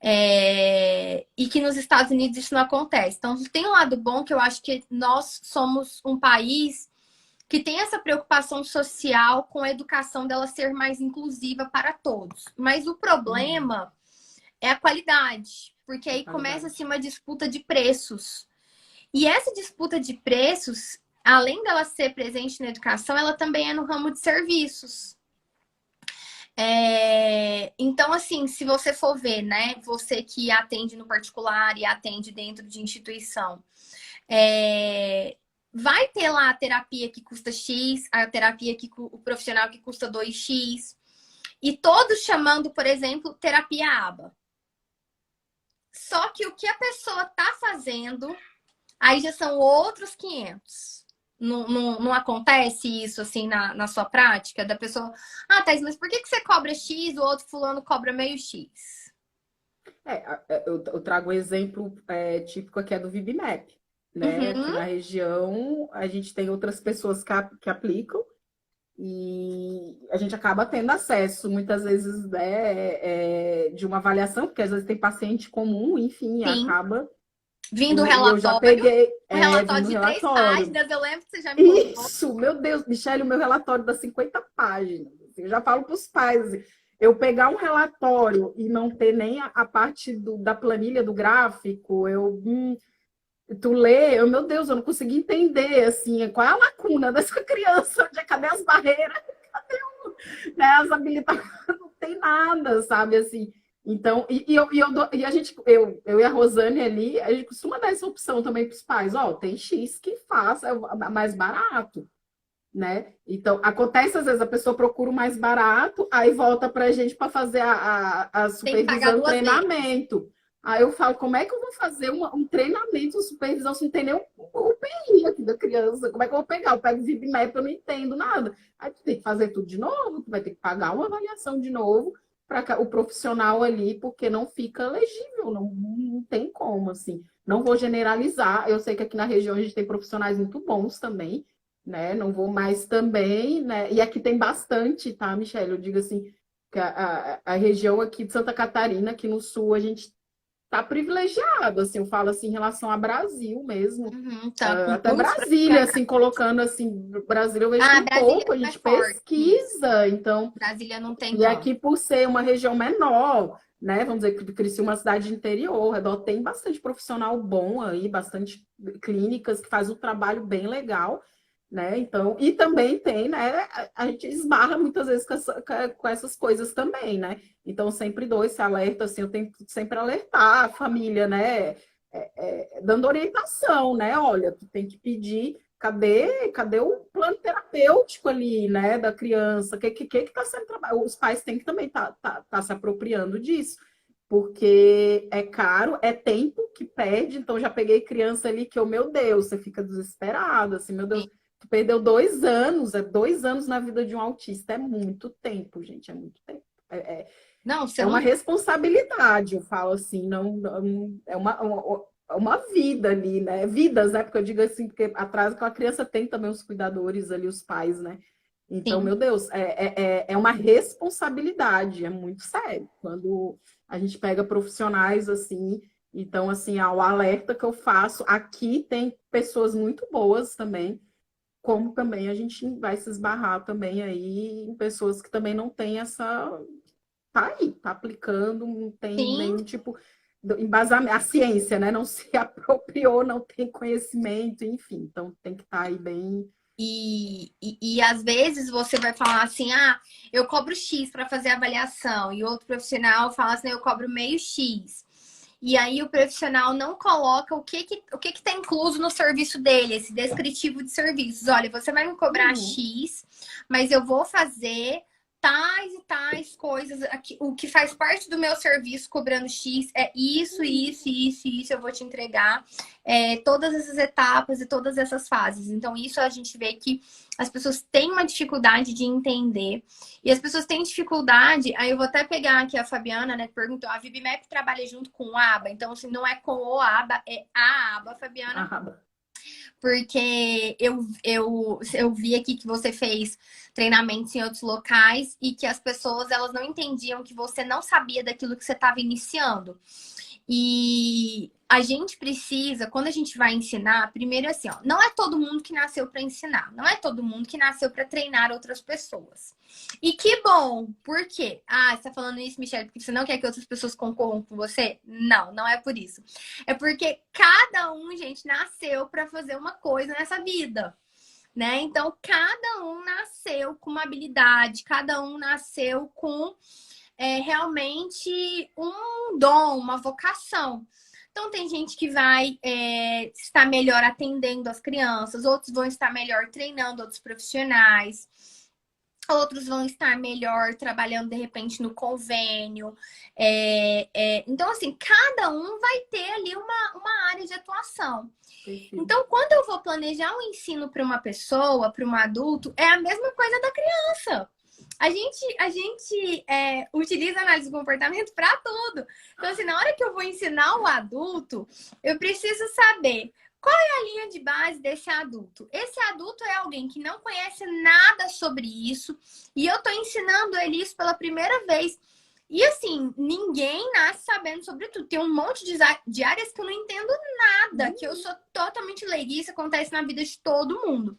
E que nos Estados Unidos isso não acontece. Então, tem um lado bom que eu acho que nós somos um país que tem essa preocupação social com a educação dela ser mais inclusiva para todos. Mas o problema é a qualidade, porque aí começa assim uma disputa de preços. E essa disputa de preços além dela ser presente na educação, ela também é no ramo de serviços. Então, assim, se você for ver, né, você que atende no particular e atende dentro de instituição, vai ter lá a terapia que custa X, a terapia que o profissional que custa 2x, e todos chamando, por exemplo, terapia ABA. Só que o que a pessoa tá fazendo, aí já são outros 500. Não acontece isso assim na sua prática? Da pessoa, Thaís, mas por que você cobra X, o outro fulano cobra meio X? Eu trago um exemplo típico aqui é do VibMap, né? Aqui Uhum. na região a gente tem outras pessoas que aplicam e a gente acaba tendo acesso muitas vezes, né, de uma avaliação, porque às vezes tem paciente comum, enfim, Sim. acaba. Vindo o E eu já relatório, peguei, um relatório vindo o de 3 relatório. páginas, eu lembro que você já me contou. Isso, meu Deus, Michele, o meu relatório dá 50 páginas. Eu já falo para os pais, assim, eu pegar um relatório e não ter nem a parte da planilha do gráfico, tu lê, meu Deus, eu não consegui entender, assim, qual é a lacuna dessa criança, cadê as barreiras, cadê né, as habilitações, não tem nada, sabe, assim. Então, e a gente, eu e a Rosane ali, a gente costuma dar essa opção também para os pais, tem X que faça, é mais barato, né? Então, acontece às vezes a pessoa procura o mais barato, aí volta para a gente para fazer a Tem que pagar supervisão e 2 vezes. treinamento. Aí eu falo, como é que eu vou fazer um treinamento, uma supervisão, se não tem nem o PI aqui da criança? Como é que eu vou pegar? Eu pego o VibMap, eu não entendo nada. Aí tu tem que fazer tudo de novo, tu vai ter que pagar uma avaliação de novo para o profissional ali, porque não fica legível, não tem como, assim. Não vou generalizar, eu sei que aqui na região a gente tem profissionais muito bons também, né? Não vou mais também, né? E aqui tem bastante, tá, Michelle? Eu digo assim, que a região aqui de Santa Catarina, aqui no sul, a gente tá privilegiado, assim, eu falo assim, em relação a Brasil mesmo. Tá com Até muitos Brasília, profissionais. assim, colocando assim, Brasília eu vejo que tem Brasília pouco, a não é gente forte. Isso. pesquisa, então, Brasília não tem e tanto. aqui por ser uma região menor, né? Vamos dizer que Criciúma é uma cidade de interior, ao redor tem bastante profissional bom aí, bastante clínicas que faz um trabalho bem legal, né? Então, e também tem, né? A gente esbarra muitas vezes com essas coisas também, né? Então, sempre dou esse alerta, assim, eu tenho que sempre alertar a família, né? Dando orientação, né? Olha, tu tem que pedir, cadê o plano terapêutico ali, né, da criança? Que está sendo trabalhado? Os pais têm que também tá se apropriando disso, porque é caro, é tempo que perde. Então, já peguei criança ali que, meu Deus, você fica desesperado, assim, meu Deus, Sim. tu perdeu 2 anos, 2 anos na vida de um autista, é muito tempo, gente, é muito tempo. Não, você É uma não. responsabilidade, eu falo assim, não é uma vida ali, né? Vidas, né? Porque eu digo assim, porque atrás aquela criança tem também os cuidadores ali, os pais, né? Então, Sim. meu Deus, é uma responsabilidade, é muito sério. Quando a gente pega profissionais assim, então, assim, o alerta que eu faço, aqui tem pessoas muito boas também, como também a gente vai se esbarrar também aí em pessoas que também não têm essa tá aí, tá aplicando, não tem Sim. nenhum tipo de embasamento. A ciência, né? Não se apropriou, não tem conhecimento, enfim. Então tem que estar aí bem. E às vezes você vai falar assim, eu cobro X para fazer a avaliação, e outro profissional fala assim, eu cobro meio X. E aí o profissional não coloca o que está incluso no serviço dele, esse descritivo de serviços. Olha, você vai me cobrar Uhum. X, mas eu vou fazer tais e tais coisas. Aqui, o que faz parte do meu serviço cobrando X é isso, isso, isso, isso, eu vou te entregar todas essas etapas e todas essas fases. Então, isso a gente vê que as pessoas têm uma dificuldade de entender. E as pessoas têm dificuldade. Aí eu vou até pegar aqui a Fabiana, né, que perguntou: a VibMap trabalha junto com o ABA? Então, assim, não é com o ABA, é a ABA, Fabiana. Ah, Porque eu vi aqui que você fez treinamentos em outros locais e que as pessoas elas não entendiam que você não sabia daquilo que você estava iniciando. E a gente precisa, quando a gente vai ensinar, primeiro assim, ó, não é todo mundo que nasceu para ensinar, não é todo mundo que nasceu para treinar outras pessoas. E que bom, por quê? Você tá falando isso, Michelle, porque você não quer que outras pessoas concorram com você? Não, não é por isso. É porque cada um, gente, nasceu para fazer uma coisa nessa vida. né? Então, cada um nasceu com uma habilidade, cada um nasceu com realmente um dom, uma vocação. Então, tem gente que vai estar melhor atendendo as crianças, outros vão estar melhor treinando outros profissionais, outros vão estar melhor trabalhando, de repente, no convênio. Então, assim, cada um vai ter ali uma área de atuação. Então, quando eu vou planejar um ensino para uma pessoa, para um adulto, é a mesma coisa da criança. A gente utiliza a análise do comportamento para tudo. Então, assim, na hora que eu vou ensinar o adulto, eu preciso saber qual é a linha de base desse adulto. Esse adulto é alguém que não conhece nada sobre isso e eu estou ensinando ele isso pela primeira vez. E assim, ninguém nasce sabendo sobre tudo. Tem um monte de áreas que eu não entendo nada, que eu sou totalmente leiga. Isso acontece na vida de todo mundo.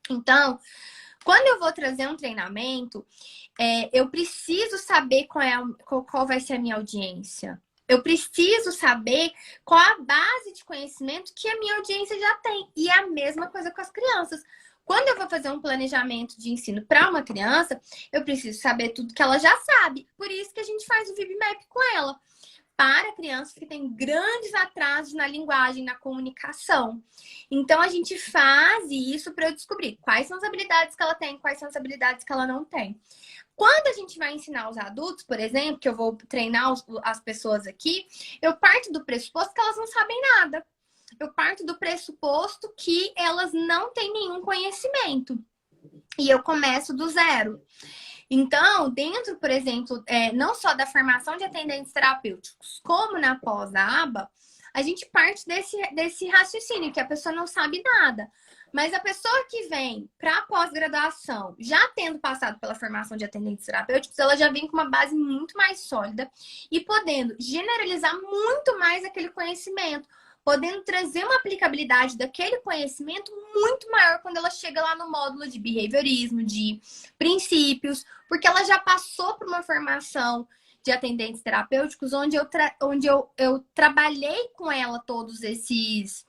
Então, quando eu vou trazer um treinamento, eu preciso saber qual vai ser a minha audiência. Eu preciso saber qual a base de conhecimento que a minha audiência já tem. E é a mesma coisa com as crianças. Quando eu vou fazer um planejamento de ensino para uma criança, eu preciso saber tudo que ela já sabe. Por isso que a gente faz o VibMap com ela. Para crianças que têm grandes atrasos na linguagem, na comunicação. Então, a gente faz isso para eu descobrir quais são as habilidades que ela tem, quais são as habilidades que ela não tem. Quando a gente vai ensinar os adultos, por exemplo, que eu vou treinar as pessoas aqui, eu parto do pressuposto que elas não sabem nada. Eu parto do pressuposto que elas não têm nenhum conhecimento. E eu começo do zero. Então, dentro, por exemplo, não só da formação de atendentes terapêuticos, como na pós-aba, a gente parte desse raciocínio, que a pessoa não sabe nada. Mas a pessoa que vem para a pós-graduação, já tendo passado pela formação de atendentes terapêuticos, ela já vem com uma base muito mais sólida e podendo generalizar muito mais aquele conhecimento, podendo trazer uma aplicabilidade daquele conhecimento muito maior quando ela chega lá no módulo de behaviorismo, de princípios, porque ela já passou por uma formação de atendentes terapêuticos, onde eu trabalhei com ela todos esses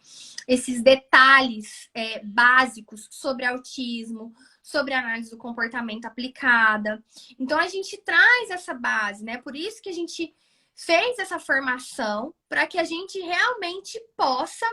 detalhes básicos sobre autismo, sobre análise do comportamento aplicada. Então, a gente traz essa base, né? Por isso que a gente fez essa formação, para que a gente realmente possa,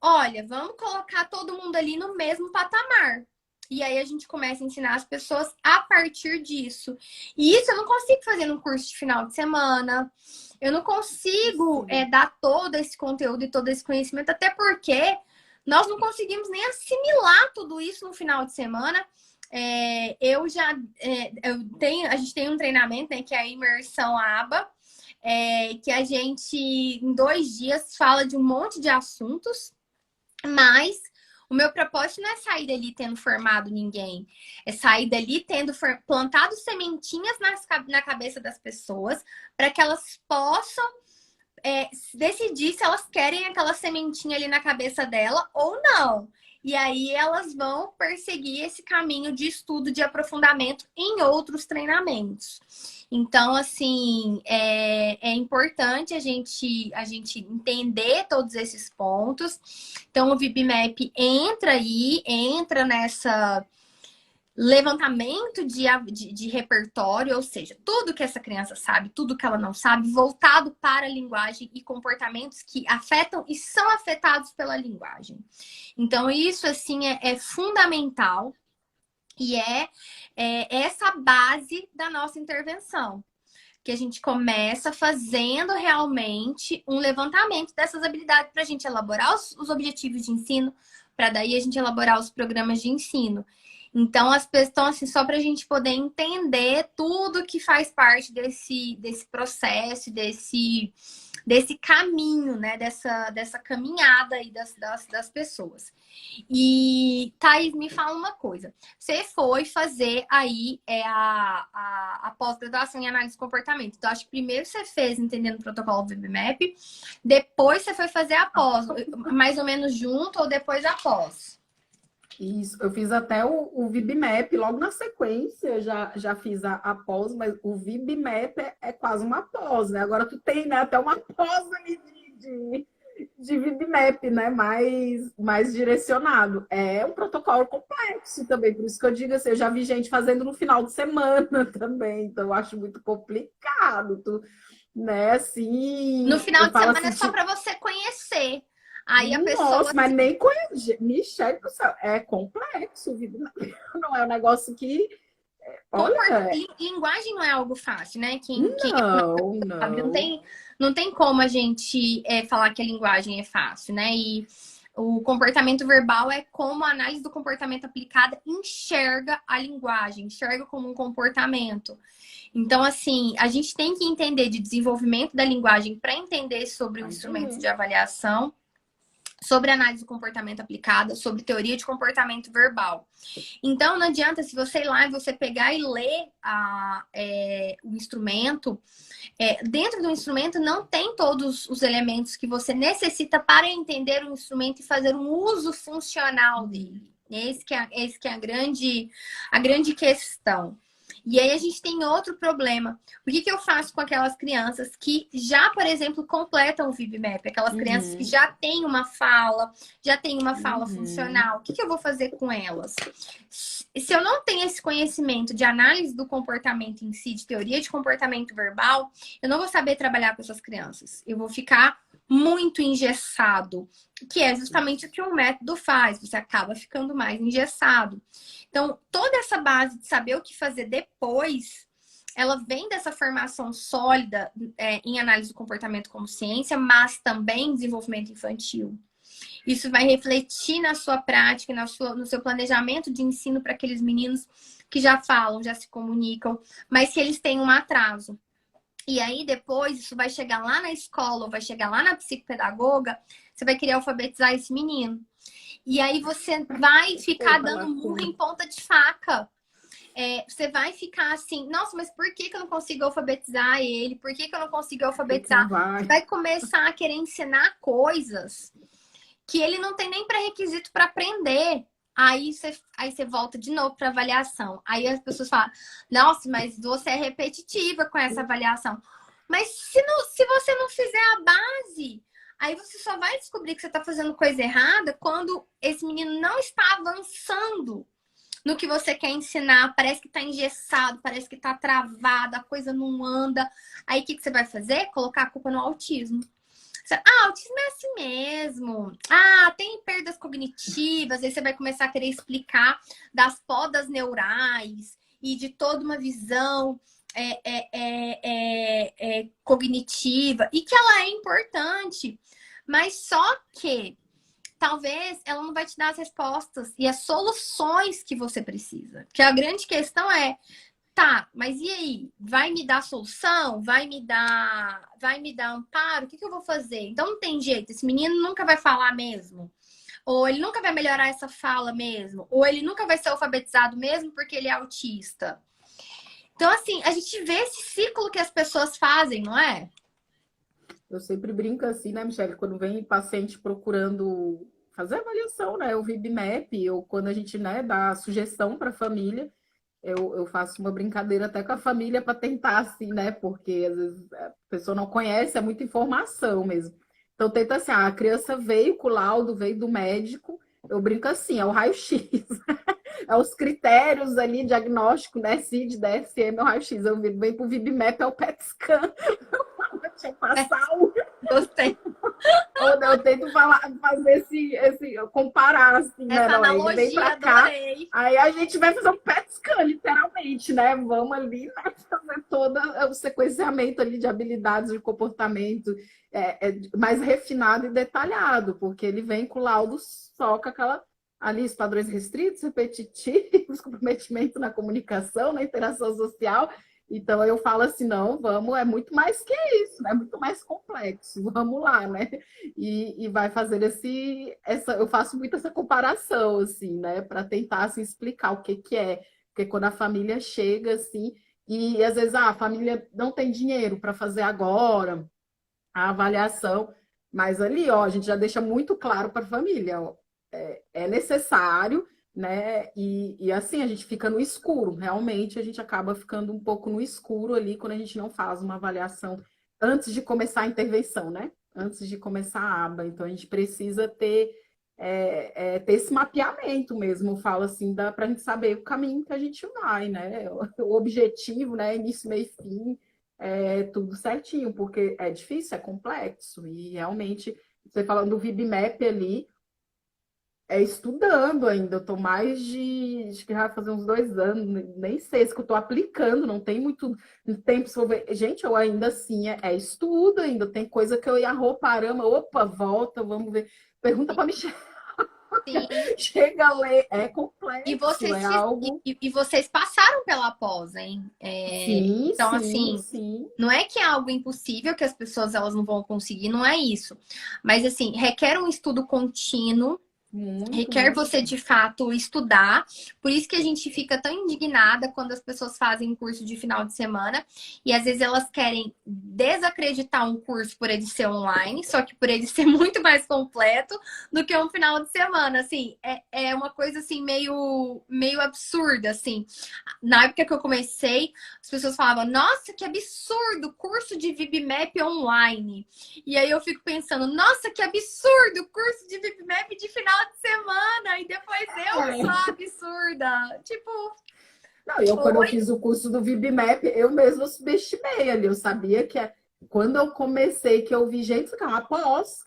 olha, vamos colocar todo mundo ali no mesmo patamar. E aí a gente começa a ensinar as pessoas a partir disso. E isso eu não consigo fazer num curso de final de semana. Eu não consigo dar todo esse conteúdo e todo esse conhecimento, até porque nós não conseguimos nem assimilar tudo isso no final de semana. A gente tem um treinamento, né, que é a imersão ABA, que a gente, em 2 dias, fala de um monte de assuntos, mas o meu propósito não é sair dali tendo formado ninguém, é sair dali tendo plantado sementinhas na cabeça das pessoas, para que elas possam decidir se elas querem aquela sementinha ali na cabeça dela ou não. E aí elas vão perseguir esse caminho de estudo, de aprofundamento em outros treinamentos. Então, assim, é importante a gente entender todos esses pontos. Então, o VibMap entra nessa levantamento de repertório, ou seja, tudo que essa criança sabe, tudo que ela não sabe, voltado para a linguagem e comportamentos que afetam e são afetados pela linguagem. Então, isso, assim, é fundamental e essa base da nossa intervenção. Que a gente começa fazendo realmente um levantamento dessas habilidades para a gente elaborar os objetivos de ensino, para daí a gente elaborar os programas de ensino. Então, as pessoas estão assim, só para a gente poder entender tudo que faz parte desse processo, desse caminho, né? Dessa caminhada aí das pessoas. E, Thaís, me fala uma coisa. Você foi fazer aí a pós-graduação em análise de comportamento. Então, acho que primeiro você fez entendendo o protocolo do VibMap, depois você foi fazer a pós, mais ou menos junto ou depois a pós? Isso, eu fiz até o VibMap, logo na sequência já fiz a pós, mas o VibMap é quase uma pós, né? Agora tu tem, né, até uma pós ali de VibMap, né? Mais direcionado. É um protocolo complexo também, por isso que eu digo assim, eu já vi gente fazendo no final de semana também, então eu acho muito complicado, né? No Assim, final eu de falo semana assim, é só tipo, para você conhecer. Aí a pessoa nossa, mas assim, nem conheço. Michele do céu, é complexo, VibMap. Não é um negócio que, olha, linguagem não é algo fácil, né? Quem não, sabe, não. não tem como a gente falar que a linguagem é fácil, né? E o comportamento verbal é como a análise do comportamento aplicada enxerga a linguagem, enxerga como um comportamento. Então, assim, a gente tem que entender de desenvolvimento da linguagem para entender sobre o Vai instrumento entender. de avaliação, sobre análise do comportamento aplicada, sobre teoria de comportamento verbal. Então, não adianta se você ir lá e você pegar e ler o instrumento. Dentro do instrumento não tem todos os elementos que você necessita para entender o instrumento e fazer um uso funcional dele. Esse que é a grande questão. E aí a gente tem outro problema. O que eu faço com aquelas crianças que já, por exemplo, completam o VibMap? Aquelas crianças que Uhum, já têm uma fala uhum. funcional. O que eu vou fazer com elas? Se eu não tenho esse conhecimento de análise do comportamento em si, de teoria de comportamento verbal, eu não vou saber trabalhar com essas crianças. Eu vou ficar muito engessado, que é justamente o que o método faz. Você acaba ficando mais engessado. Então, toda essa base de saber o que fazer depois, ela vem dessa formação sólida em análise do comportamento como ciência, mas também em desenvolvimento infantil. Isso vai refletir na sua prática, no seu planejamento de ensino para aqueles meninos que já falam, já se comunicam, mas que eles têm um atraso. E aí, depois, isso vai chegar lá na escola, ou vai chegar lá na psicopedagoga, você vai querer alfabetizar esse menino. E aí você vai ficar Eita, dando murro lacuna. em ponta de faca. Você vai ficar assim, nossa, mas por que eu não consigo alfabetizar ele? Por que eu não consigo Por que que não alfabetizar? Você vai? vai começar a querer ensinar coisas que ele não tem nem pré-requisito para aprender. Aí você volta de novo para avaliação. Aí as pessoas falam: nossa, mas você é repetitiva com essa avaliação. Mas se você não fizer a base, aí você só vai descobrir que você está fazendo coisa errada quando esse menino não está avançando no que você quer ensinar. Parece que está engessado, parece que está travado, a coisa não anda. Aí o que você vai fazer? Colocar a culpa no autismo. Autismo é assim mesmo. Tem perdas cognitivas. Aí você vai começar a querer explicar das podas neurais e de toda uma visão cognitiva. E que ela é importante. Mas só que talvez ela não vai te dar as respostas e as soluções que você precisa. Porque a grande questão é: tá, mas e aí? Vai me dar solução? Vai me dar amparo? O que eu vou fazer? Então não tem jeito, esse menino nunca vai falar mesmo. Ou ele nunca vai melhorar essa fala mesmo. Ou ele nunca vai ser alfabetizado mesmo porque ele é autista. Então, assim, a gente vê esse ciclo que as pessoas fazem, não é? Eu sempre brinco assim, né, Michelle, quando vem paciente procurando fazer avaliação, né, o VibMap, ou quando a gente, né, dá sugestão para a família, eu faço uma brincadeira até com a família para tentar, assim, né, porque às vezes a pessoa não conhece, é muita informação mesmo. Então, tenta assim, a criança veio com o laudo, veio do médico, eu brinco assim, é o raio-x, é os critérios ali, diagnóstico, né, CID, DSM, é o raio-x, eu venho para o VibMap, é o PET scan, tinha que passar o Gostei. ou eu tento fazer comparar, assim, né? Essa Não, ele vem analogia, pra cá, adorei. aí a gente vai fazer um PET scan, literalmente, né? Vamos ali, né, fazer todo o sequenciamento ali de habilidades de comportamento mais refinado e detalhado, porque ele vem com o laudo só com aquela ali, os padrões restritos, repetitivos, comprometimento na comunicação, na interação social. Então eu falo assim, não, vamos, é muito mais que isso, né? É muito mais complexo, vamos lá, né? E vai fazer eu faço muito essa comparação, assim, né? Para tentar assim, explicar o que que é. Porque quando a família chega, assim, e às vezes a família não tem dinheiro para fazer agora a avaliação, mas ali, ó, a gente já deixa muito claro para a família, ó, é necessário, né? E assim a gente fica no escuro. Realmente a gente acaba ficando um pouco no escuro ali quando a gente não faz uma avaliação antes de começar a intervenção, né? antes de começar a aba. Então, a gente precisa ter, ter esse mapeamento mesmo, eu falo assim, dá para a gente saber o caminho que a gente vai, né? O objetivo, né? Início, meio e fim, tudo certinho, porque é difícil, é complexo, e realmente, você falando do VibMap ali, estudando ainda, eu tô mais acho que vai fazer uns 2 anos, nem sei se que eu tô aplicando, não tem muito tempo se eu ver. Gente, eu ainda assim, estudo ainda, tem coisa que eu ia parama, opa, volta, vamos ver. Pergunta para Michelle, Sim. chega a ler, é E complexo, vocês, é algo. e vocês passaram pela pós, hein? Sim, Então, sim, assim, sim, não é que é algo impossível que as pessoas elas não vão conseguir, não é isso. Mas, assim, requer um estudo contínuo. muito, Requer você, muito. de fato, estudar. Por isso que a gente fica tão indignada quando as pessoas fazem curso de final de semana. E às vezes elas querem desacreditar um curso por ele ser online, só que por ele ser muito mais completo do que um final de semana. Assim, é uma coisa assim meio absurda, assim. Na época que eu comecei, as pessoas falavam, nossa, que absurdo, curso de VibMap online. E aí eu fico pensando, nossa, que absurdo, curso de VibMap de final de semana. E depois eu que sou É. a absurda. Tipo, Não, quando eu oi? fiz o curso do VibMap, eu mesma subestimei ali. Eu sabia que quando eu comecei, que eu vi, gente, isso aqui é uma pós,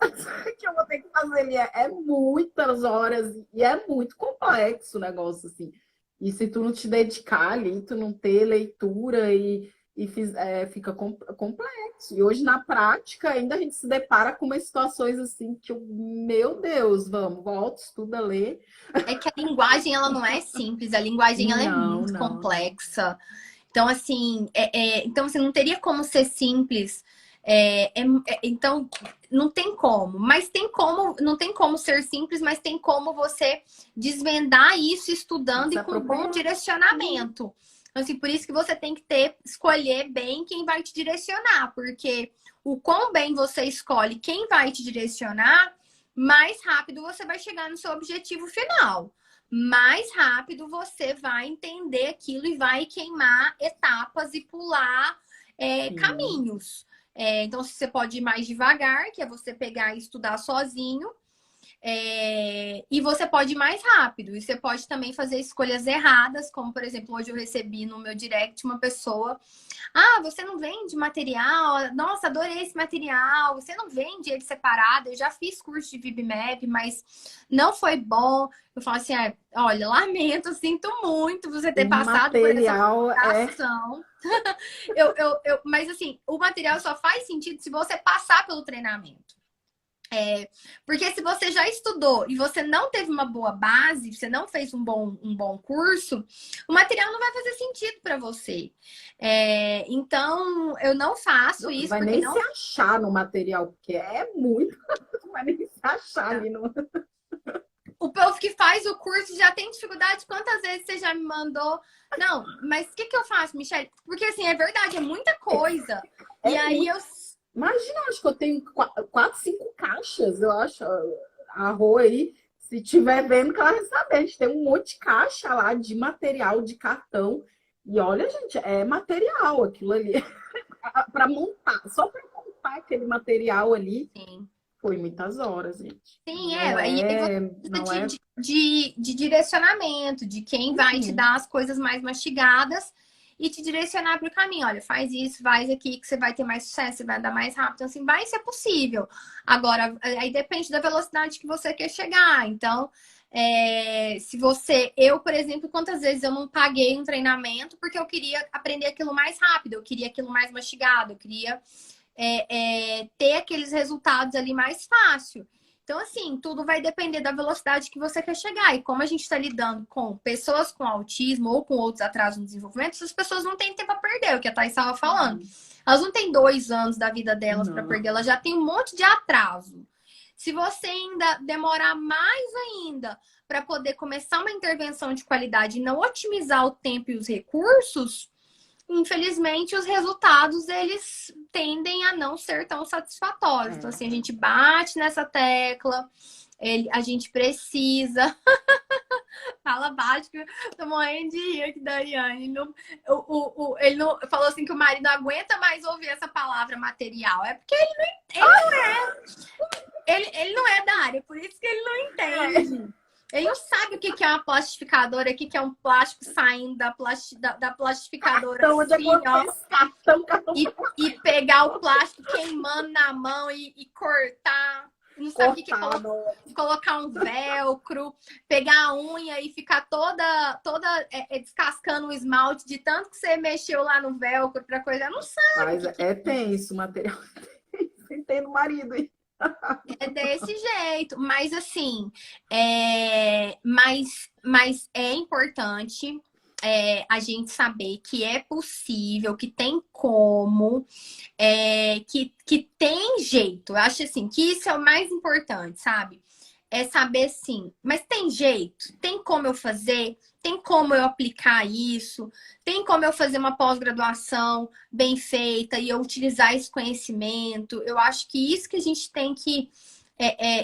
que eu vou ter que fazer ali. É muitas horas e é muito complexo o negócio, assim. E se tu não te dedicar ali, tu não ter leitura fica complexo. E hoje, na prática, ainda a gente se depara com umas situações assim que, meu Deus, vamos, volta, estuda, lê. É que a linguagem ela não é simples, a linguagem ela é Não, muito não, não. complexa. Então, assim, então, assim, não teria como ser simples. Então, não tem como. Mas tem como, não tem como ser simples, mas tem como você desvendar isso estudando Se e com bom apropriar. direcionamento. Então, assim, por isso que você tem que escolher bem quem vai te direcionar, porque o quão bem você escolhe quem vai te direcionar, mais rápido você vai chegar no seu objetivo final, mais rápido você vai entender aquilo e vai queimar etapas e pular Sim, caminhos. Então, você pode ir mais devagar, que é você pegar e estudar sozinho, e você pode ir mais rápido. E você pode também fazer escolhas erradas, como, por exemplo, hoje eu recebi no meu direct uma pessoa: ah, você não vende material? Nossa, adorei esse material. Você não vende ele separado? Eu já fiz curso de VibMap, mas não foi bom. Eu falo assim, olha, lamento, sinto muito você ter o passado por essa material frustração. Mas assim, o material só faz sentido se você passar pelo treinamento. Porque se você já estudou e você não teve uma boa base, você não fez um bom curso, o material não vai fazer sentido para você. Então, eu não faço não isso vai porque nem não. se achar no material, porque é muito, não vai nem se achar ali no. O povo que faz o curso já tem dificuldade. Quantas vezes você já me mandou? Não, mas o que eu faço, Michelle? Porque assim, é verdade, é muita coisa. E É aí muito. eu. Imagina, acho que eu tenho 4, 5 caixas, eu acho. A Rô aí, se tiver vendo, que ela vai saber. A gente tem um monte de caixa lá de material, de cartão. E olha, gente, é material aquilo ali. Para montar, só para montar aquele material ali. Sim. Foi muitas horas, gente. Sim, Não e você é, precisa não é. de direcionamento, de quem vai te Uhum. dar as coisas mais mastigadas e te direcionar para o caminho. Olha, faz isso, faz aqui, que você vai ter mais sucesso, você vai andar mais rápido. Então, assim, vai ser possível. Agora, aí depende da velocidade que você quer chegar. Então, se você. Eu, por exemplo, quantas vezes eu não paguei um treinamento porque eu queria aprender aquilo mais rápido, eu queria aquilo mais mastigado, eu queria ter aqueles resultados ali mais fácil. Então, assim, tudo vai depender da velocidade que você quer chegar. E como a gente está lidando com pessoas com autismo ou com outros atrasos no desenvolvimento, essas pessoas não têm tempo a perder, é o que a Thais estava falando. Elas não têm 2 anos da vida delas para Não. perder, elas já têm um monte de atraso. Se você ainda demorar mais ainda para poder começar uma intervenção de qualidade e não otimizar o tempo e os recursos, infelizmente, os resultados eles tendem a não ser tão satisfatórios. Então, É. assim, a gente bate nessa tecla, a gente precisa. Fala baixo, que eu tô morrendo de rir aqui da Ariane. Ele não falou assim que o marido não aguenta mais ouvir essa palavra material. É porque Ele não é da área, por isso que ele não entende. Ele não sabe o que é uma plastificadora, o que é um plástico saindo da plastificadora. Então, onde é que eu ó, esse cartão? e pegar o plástico queimando na mão e cortar. Não sabe o que é colocar um velcro, pegar a unha e ficar toda descascando o esmalte de tanto que você mexeu lá no velcro para coisa. Não sabe. Mas é tenso o material. Sem ter no marido. É desse jeito, mas assim, mas é importante a gente saber que é possível, que tem como, que tem jeito. Eu acho assim, que isso é o mais importante, sabe? É saber sim, mas tem jeito, tem como eu fazer, tem como eu aplicar isso, tem como eu fazer uma pós-graduação bem feita e eu utilizar esse conhecimento. Eu acho que isso que a gente tem que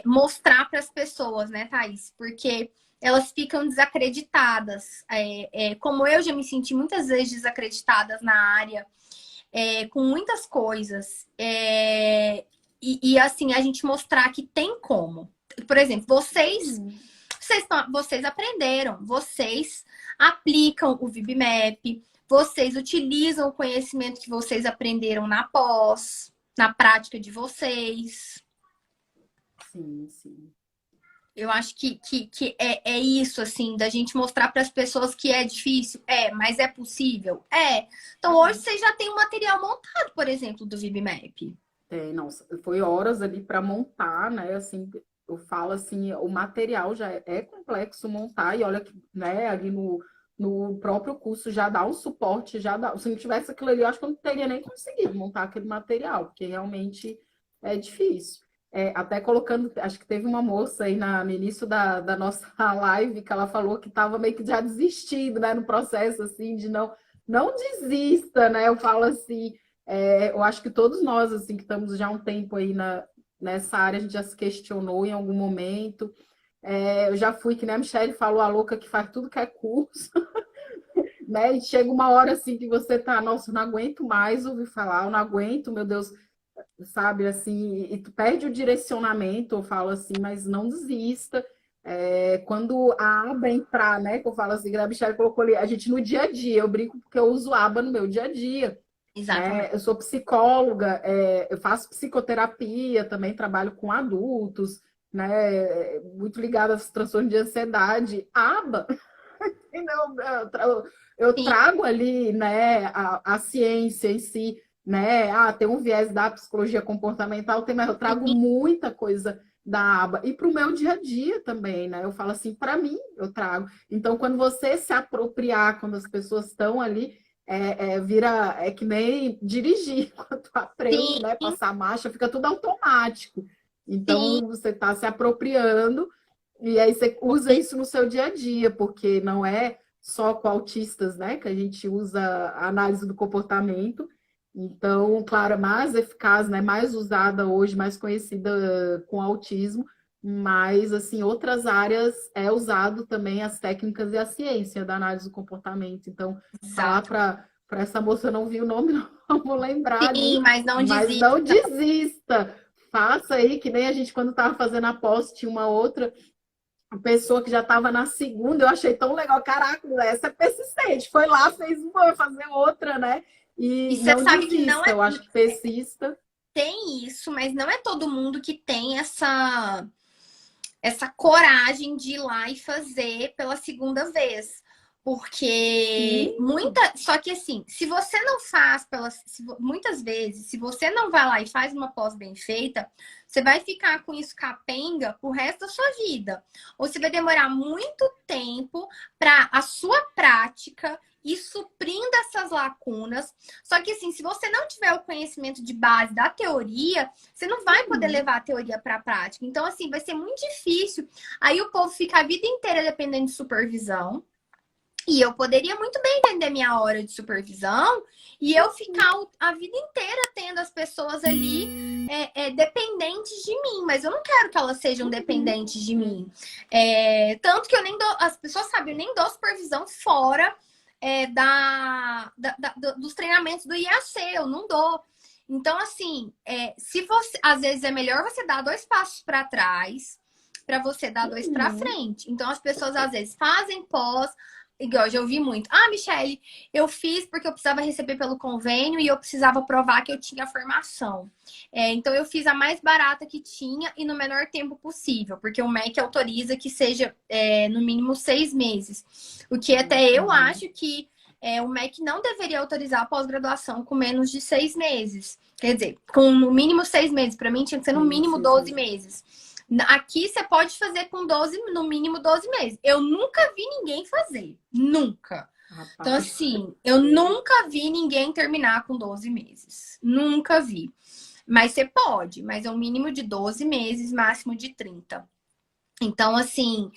mostrar para as pessoas, né, Thaís? Porque elas ficam desacreditadas. Como eu já me senti muitas vezes desacreditadas na área, com muitas coisas. E assim, a gente mostrar que tem como. Por exemplo, vocês aprenderam, vocês aplicam o VibMap, vocês utilizam o conhecimento que vocês aprenderam na pós, na prática de vocês. Sim, sim. Eu acho que é isso, assim, da gente mostrar para as pessoas que é difícil. Mas é possível? Então, hoje vocês já têm um material montado, por exemplo, do VibMap. Não, foi horas ali para montar, né? Assim, eu falo assim, o material já é complexo montar, e olha que, né, ali no próprio curso já dá um suporte, já dá. Se não tivesse aquilo ali, eu acho que eu não teria nem conseguido montar aquele material, porque realmente é difícil. Até colocando, acho que teve uma moça aí no início da nossa live que ela falou que estava meio que já desistindo, né, no processo assim de não desista, né? Eu falo assim, eu acho que todos nós assim que estamos já há um tempo aí nessa área, a gente já se questionou em algum momento. Eu já fui, que nem a Michelle falou, a louca que faz tudo que é curso, né? E chega uma hora assim que você tá, nossa, eu não aguento mais ouvir falar, eu não aguento, meu Deus, sabe, assim, e tu perde o direcionamento, eu falo assim, mas não desista. Quando a aba entrar, né, que eu falo assim, que a Michelle colocou ali, a gente no dia a dia, eu brinco porque eu uso aba no meu dia a dia, né? Exatamente. Eu sou psicóloga, eu faço psicoterapia, também trabalho com adultos, né, muito ligada aos transtornos de ansiedade. Aba, entendeu? Eu Sim, trago ali, né, a ciência em si, né? Tem um viés da psicologia comportamental, mas eu trago sim, muita coisa da aba e para o meu dia a dia também, né? Eu falo assim, para mim, eu trago. Então, quando você se apropriar, quando as pessoas estão ali, vira, que nem dirigir, quando tu aprende, sim, né? Passar marcha, fica tudo automático. sim. Então, você está se apropriando e aí você usa isso no seu dia a dia, porque não é só com autistas, né, que a gente usa a análise do comportamento. Então, claro, é mais eficaz, né, mais usada hoje, mais conhecida com autismo, mas, assim, outras áreas é usado também as técnicas e a ciência da análise do comportamento. Então, falar Exato. para essa moça, eu não vi o nome, não vou lembrar Sim, ali, mas não mas não desista. desista. Faça aí, que nem a gente, quando estava fazendo a pós, tinha uma outra pessoa que já estava na segunda, eu achei tão legal. Caraca, essa é persistente. Foi lá, fez uma, vai fazer outra, né? E E você não sabe que não desista. é. Eu acho que persista. Tem isso, mas não é todo mundo que tem essa coragem de ir lá e fazer pela segunda vez. Porque Sim, só que assim, se você não faz muitas vezes, se você não vai lá e faz uma pós bem feita, você vai ficar com isso capenga pro resto da sua vida. Ou você vai demorar muito tempo para a sua prática ir suprindo essas lacunas. Só que assim, se você não tiver o conhecimento de base da teoria, você não vai poder levar a teoria para a prática. Então assim, vai ser muito difícil. Aí o povo fica a vida inteira dependendo de supervisão. E eu poderia muito bem entender minha hora de supervisão e eu ficar a vida inteira tendo as pessoas ali dependentes de mim, mas eu não quero que elas sejam dependentes de mim. Tanto que eu nem dou, as pessoas sabem, eu nem dou supervisão fora dos treinamentos do IAC, eu não dou. Então, assim, se você, às vezes é melhor você dar 2 passos para trás para você dar 2 para frente. Então, as pessoas às vezes fazem pós, igual eu já ouvi muito. Ah, Michele, eu fiz porque eu precisava receber pelo convênio e eu precisava provar que eu tinha formação. Então, eu fiz a mais barata que tinha e no menor tempo possível, porque o MEC autoriza que seja no mínimo 6 meses. O que até eu acho que o MEC não deveria autorizar a pós-graduação com menos de 6 meses. Quer dizer, com no mínimo 6 meses. Para mim, tinha que ser no mínimo 12 meses. Aqui você pode fazer com 12, no mínimo 12 meses. Eu nunca vi ninguém fazer. Nunca. Rapaz. Então, assim, eu nunca vi ninguém terminar com 12 meses. Nunca vi. Mas você pode, mas é um mínimo de 12 meses, máximo de 30. Então, assim,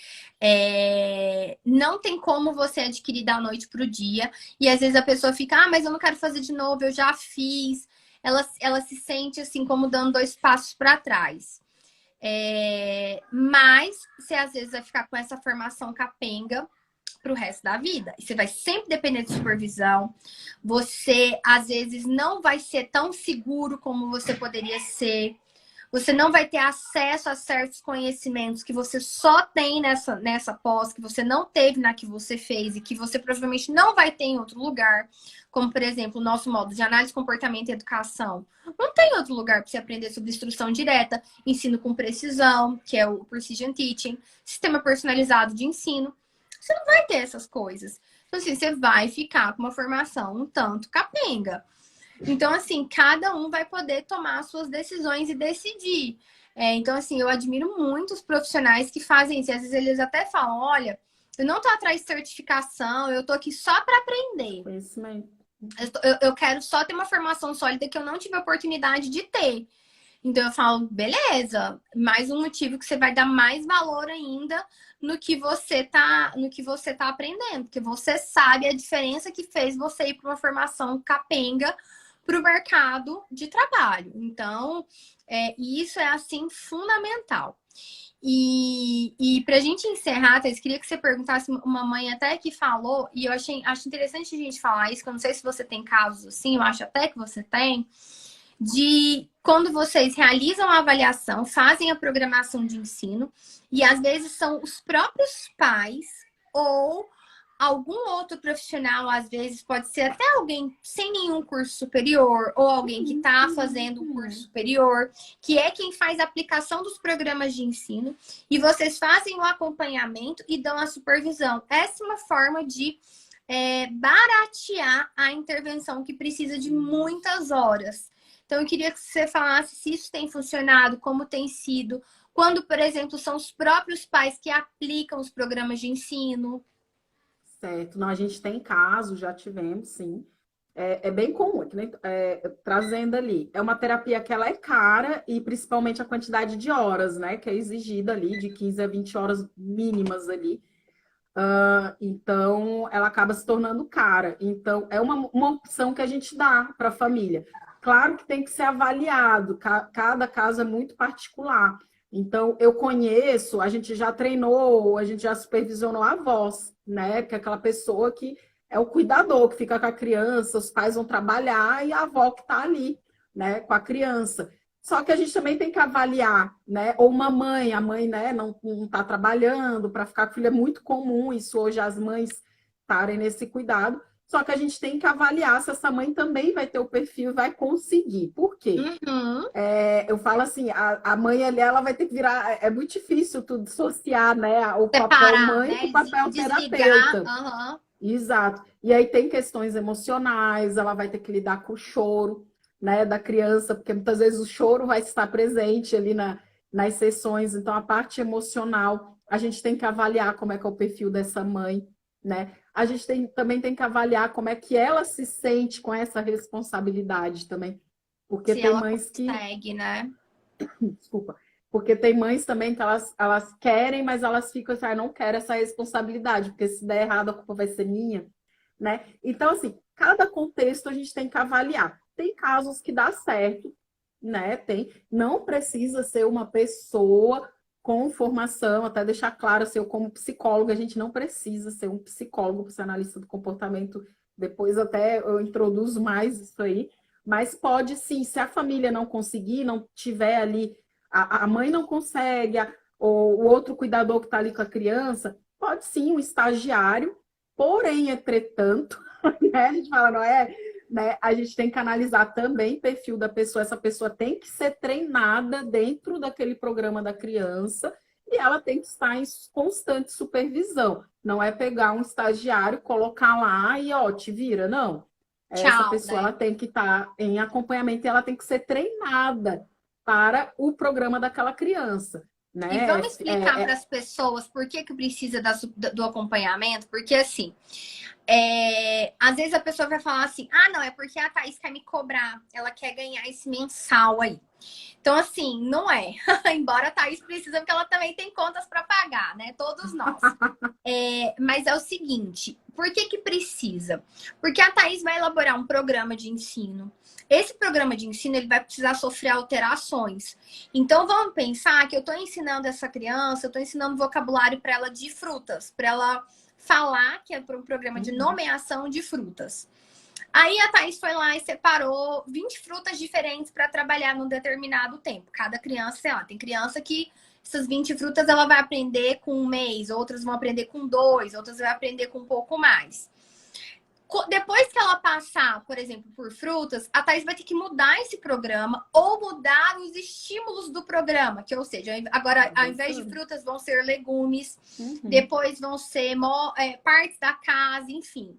não tem como você adquirir da noite para o dia. E às vezes a pessoa fica, mas eu não quero fazer de novo, eu já fiz. Ela se sente assim como dando 2 passos para trás. Mas você às vezes vai ficar com essa formação capenga pro resto da vida. E você vai sempre depender de supervisão. Você, às vezes, não vai ser tão seguro como você poderia ser. Você não vai ter acesso a certos conhecimentos que você só tem nessa pós, que você não teve na que você fez e que você provavelmente não vai ter em outro lugar. Como, por exemplo, o nosso modo de análise, comportamento e educação. Não tem outro lugar para você aprender sobre instrução direta, ensino com precisão, que é o Precision Teaching, sistema personalizado de ensino. Você não vai ter essas coisas. Então, assim, você vai ficar com uma formação um tanto capenga. Então, assim, cada um vai poder tomar as suas decisões e decidir. Então, assim, eu admiro muito os profissionais que fazem isso. E às vezes eles até falam, olha, eu não tô atrás de certificação, eu tô aqui só para aprender. Isso mesmo. Eu quero só ter uma formação sólida que eu não tive a oportunidade de ter. Então eu falo, beleza, mais um motivo que você vai dar mais valor ainda no que você tá aprendendo, porque você sabe a diferença que fez você ir para uma formação capenga para o mercado de trabalho. Então, isso é assim fundamental. E para a gente encerrar, Thais, queria que você perguntasse, uma mãe até que falou, e eu acho interessante a gente falar isso, que eu não sei se você tem casos assim, eu acho até que você tem, de quando vocês realizam a avaliação, fazem a programação de ensino, e às vezes são os próprios pais ou algum outro profissional, às vezes pode ser até alguém sem nenhum curso superior, ou alguém que está fazendo um curso superior, que é quem faz a aplicação dos programas de ensino, e vocês fazem o acompanhamento e dão a supervisão. Essa é uma forma de baratear a intervenção que precisa de muitas horas. Então, eu queria que você falasse se isso tem funcionado, como tem sido, quando, por exemplo, são os próprios pais que aplicam os programas de ensino. Certo. Não, a gente tem casos, já tivemos, sim. É bem comum, trazendo ali. É uma terapia que ela é cara e principalmente a quantidade de horas, né? Que é exigida ali, de 15 a 20 horas mínimas ali. Então, ela acaba se tornando cara. Então, é uma opção que a gente dá para a família. Claro que tem que ser avaliado, cada caso é muito particular. Então, eu conheço, a gente já treinou, a gente já supervisionou avós, né? Que é aquela pessoa que é o cuidador, que fica com a criança, os pais vão trabalhar e a avó que está ali, né, com a criança. Só que a gente também tem que avaliar, né? Ou uma mãe, a mãe, né, não está trabalhando para ficar com o filho, é muito comum isso hoje, as mães estarem nesse cuidado. Só que a gente tem que avaliar se essa mãe também vai ter o perfil e vai conseguir. Por quê? Eu falo assim, a mãe ali, ela vai ter que virar... É muito difícil tu dissociar, né, o papel mãe, né, com o papel terapeuta. Exato. E aí tem questões emocionais, ela vai ter que lidar com o choro, né, da criança, porque muitas vezes o choro vai estar presente ali nas sessões. Então, a parte emocional, a gente tem que avaliar como é que é o perfil dessa mãe, né? A gente também tem que avaliar como é que ela se sente com essa responsabilidade também. Porque se tem ela mães consegue, né? Desculpa. Porque tem mães também que elas querem, mas elas ficam assim, não quero essa responsabilidade, porque se der errado a culpa vai ser minha, né? Então, assim, cada contexto a gente tem que avaliar. Tem casos que dá certo, né? Não precisa ser uma pessoa com formação, até deixar claro, assim, eu como psicóloga, a gente não precisa ser um psicólogo, psicanalista do comportamento, depois até eu introduzo mais isso aí, Mas pode sim, se a família não conseguir, não tiver ali, a mãe não consegue, ou o outro cuidador que está ali com a criança, pode sim, um estagiário, porém, entretanto, né, a gente fala, não é? Né, a gente tem que analisar também o perfil da pessoa, essa pessoa tem que ser treinada dentro daquele programa da criança e ela tem que estar em constante supervisão. Não é pegar um estagiário, colocar lá e, ó, te vira, não. Essa Tchau, pessoa ela né? tem que estar em acompanhamento e ela tem que ser treinada para o programa daquela criança, E né? vamos explicar para as pessoas por que que precisa do acompanhamento, porque assim, às vezes a pessoa vai falar assim, ah, não, é porque a Thaís quer me cobrar, ela quer ganhar esse mensal aí. Então, assim, não é. Embora a Thaís precisa, porque ela também tem contas para pagar, né? Todos nós. Mas é o seguinte, por que que precisa? Porque a Thaís vai elaborar um programa de ensino. Esse programa de ensino, ele vai precisar sofrer alterações. Então, vamos pensar que eu estou ensinando essa criança, eu estou ensinando vocabulário para ela de frutas, para ela falar que é para um programa de nomeação de frutas. Aí a Thaís foi lá e separou 20 frutas diferentes para trabalhar num determinado tempo. Cada criança, sei lá, tem criança que essas 20 frutas ela vai aprender com um mês, outras vão aprender com 2, outras vai aprender com um pouco mais. Depois que ela passar, por exemplo, por frutas, a Thaís vai ter que mudar esse programa ou mudar os estímulos do programa, que ou seja, agora ao invés de frutas vão ser legumes, depois vão ser partes da casa, enfim.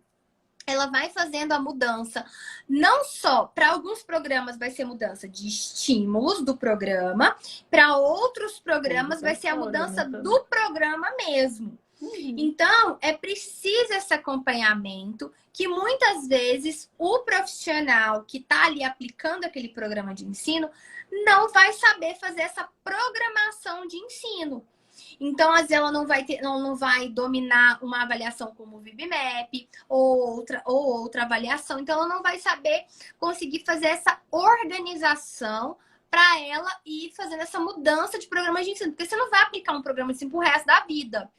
Ela vai fazendo a mudança, não só para alguns programas vai ser mudança de estímulos do programa, para outros programas vai ser a mudança do programa mesmo. Então, é preciso esse acompanhamento que muitas vezes o profissional que está ali aplicando aquele programa de ensino não vai saber fazer essa programação de ensino. Então, às vezes, ela não vai dominar uma avaliação como o VibMap ou outra avaliação. Então, ela não vai saber conseguir fazer essa organização para ela ir fazendo essa mudança de programa de ensino. Porque você não vai aplicar um programa de ensino pro resto da vida.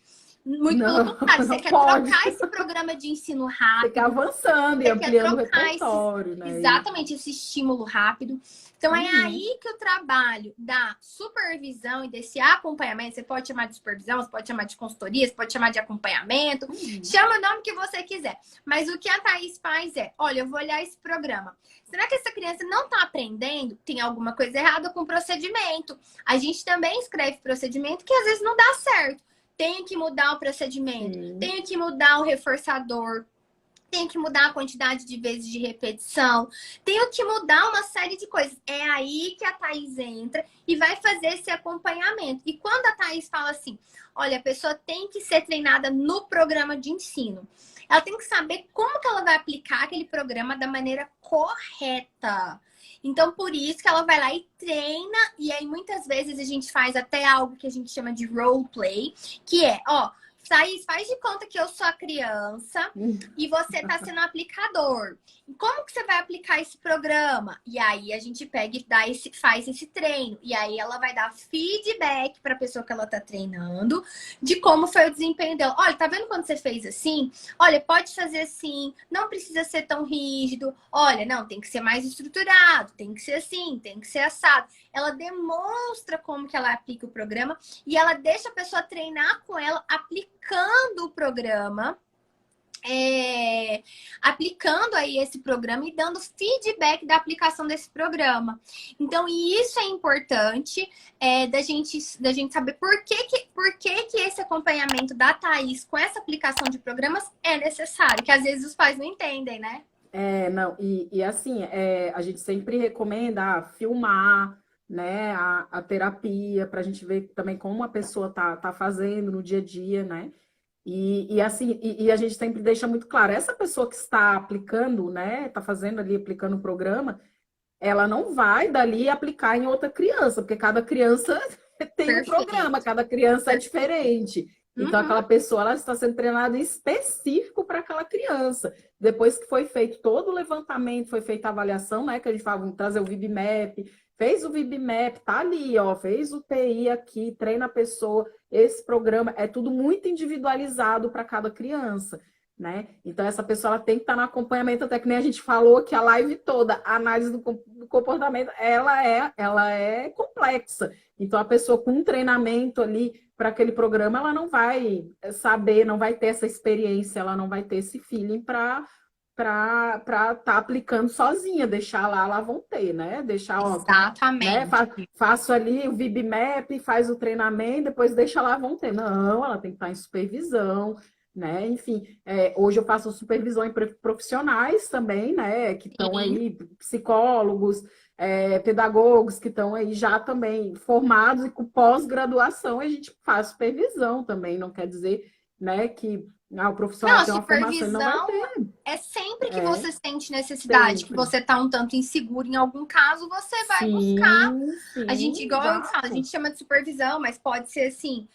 Muito pelo contrário, você quer trocar esse programa de ensino rápido. Você quer avançando e ampliando o repertório, né? Exatamente, esse estímulo rápido. Então, é aí que o trabalho da supervisão e desse acompanhamento, você pode chamar de supervisão, você pode chamar de consultoria, você pode chamar de acompanhamento, chama o nome que você quiser. Mas o que a Thaís faz é, olha, eu vou olhar esse programa. Será que essa criança não está aprendendo? Tem alguma coisa errada com o procedimento. A gente também escreve procedimento que às vezes não dá certo. Tenho que mudar o procedimento, tenho que mudar o reforçador, tenho que mudar a quantidade de vezes de repetição, tenho que mudar uma série de coisas. É aí que a Thaís entra e vai fazer esse acompanhamento. E quando a Thaís fala assim, olha, a pessoa tem que ser treinada no programa de ensino, ela tem que saber como que ela vai aplicar aquele programa da maneira correta. Então, por isso que ela vai lá e treina, e aí muitas vezes a gente faz até algo que a gente chama de role play, que é, ó, Thaís, faz de conta que eu sou a criança e você tá sendo o aplicador. Como que você vai aplicar esse programa? E aí a gente pega e faz esse treino. E aí ela vai dar feedback para a pessoa que ela tá treinando de como foi o desempenho dela. Olha, tá vendo quando você fez assim? Olha, pode fazer assim, não precisa ser tão rígido. Olha, não, tem que ser mais estruturado, tem que ser assim, tem que ser assado. Ela demonstra como que ela aplica o programa e ela deixa a pessoa treinar com ela aplicando o programa, aplicando aí esse programa e dando feedback da aplicação desse programa. Então, isso é importante da gente saber por que esse acompanhamento da Thaís com essa aplicação de programas é necessário, que às vezes os pais não entendem, né? Não, e assim, a gente sempre recomenda filmar, né, a terapia, para a gente ver também como a pessoa tá fazendo no dia a dia, né? E assim, a gente sempre deixa muito claro, essa pessoa que está aplicando, né, está fazendo ali, aplicando o programa, ela não vai dali aplicar em outra criança, porque cada criança tem um programa, cada criança é diferente. Então, aquela pessoa ela está sendo treinada específico para aquela criança. Depois que foi feito todo o levantamento, foi feita a avaliação, né? Que a gente fala, vamos trazer o VibMap, fez o VibMap, tá ali, ó, fez o TI aqui, treina a pessoa. Esse programa é tudo muito individualizado para cada criança. né? Então, essa pessoa ela tem que estar no acompanhamento, até que nem a gente falou que a live toda, a análise do comportamento, ela é complexa. Então, a pessoa com um treinamento ali para aquele programa, ela não vai saber, não vai ter essa experiência, ela não vai ter esse feeling para estar aplicando sozinha, deixar lá vão ter, né? Deixar, ó, né? Exatamente. Faço ali o VibMap, faz o treinamento, depois deixa lá vão ter. Não, ela tem que estar em supervisão, né? Enfim, hoje eu faço supervisão em profissionais também, né? Que estão Sim. aí, psicólogos, pedagogos que estão aí já também formados e com pós-graduação, a gente faz supervisão também, não quer dizer, né, que o Não, profissional a tem uma formação, ele não vai supervisão ter. é sempre que É, você sente necessidade, que sempre. você tá um tanto inseguro em algum caso, você vai buscar. Sim, A gente, sim, igual eu falo, a exato. gente chama de supervisão, mas pode ser assim,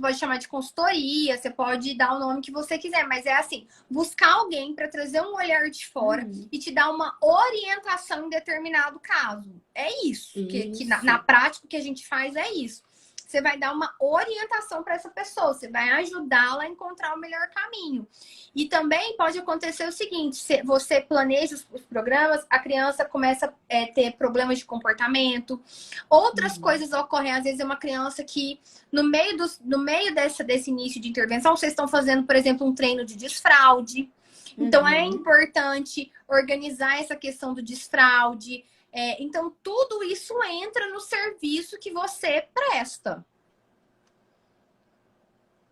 pode chamar de consultoria, você pode dar o nome que você quiser, mas é assim, buscar alguém para trazer um olhar de fora Uhum. e te dar uma orientação em determinado caso. É isso, que na Isso. prática o que a gente faz é isso. Você vai dar uma orientação para essa pessoa, você vai ajudá-la a encontrar o melhor caminho. E também pode acontecer o seguinte: você planeja os programas, a criança começa a ter problemas de comportamento, outras Uhum. coisas ocorrem. Às vezes é uma criança que, no meio desse início de intervenção, vocês estão fazendo, por exemplo, um treino de desfraude. Então, é Uhum. importante organizar essa questão do desfraude. Então, tudo isso entra no serviço que você presta.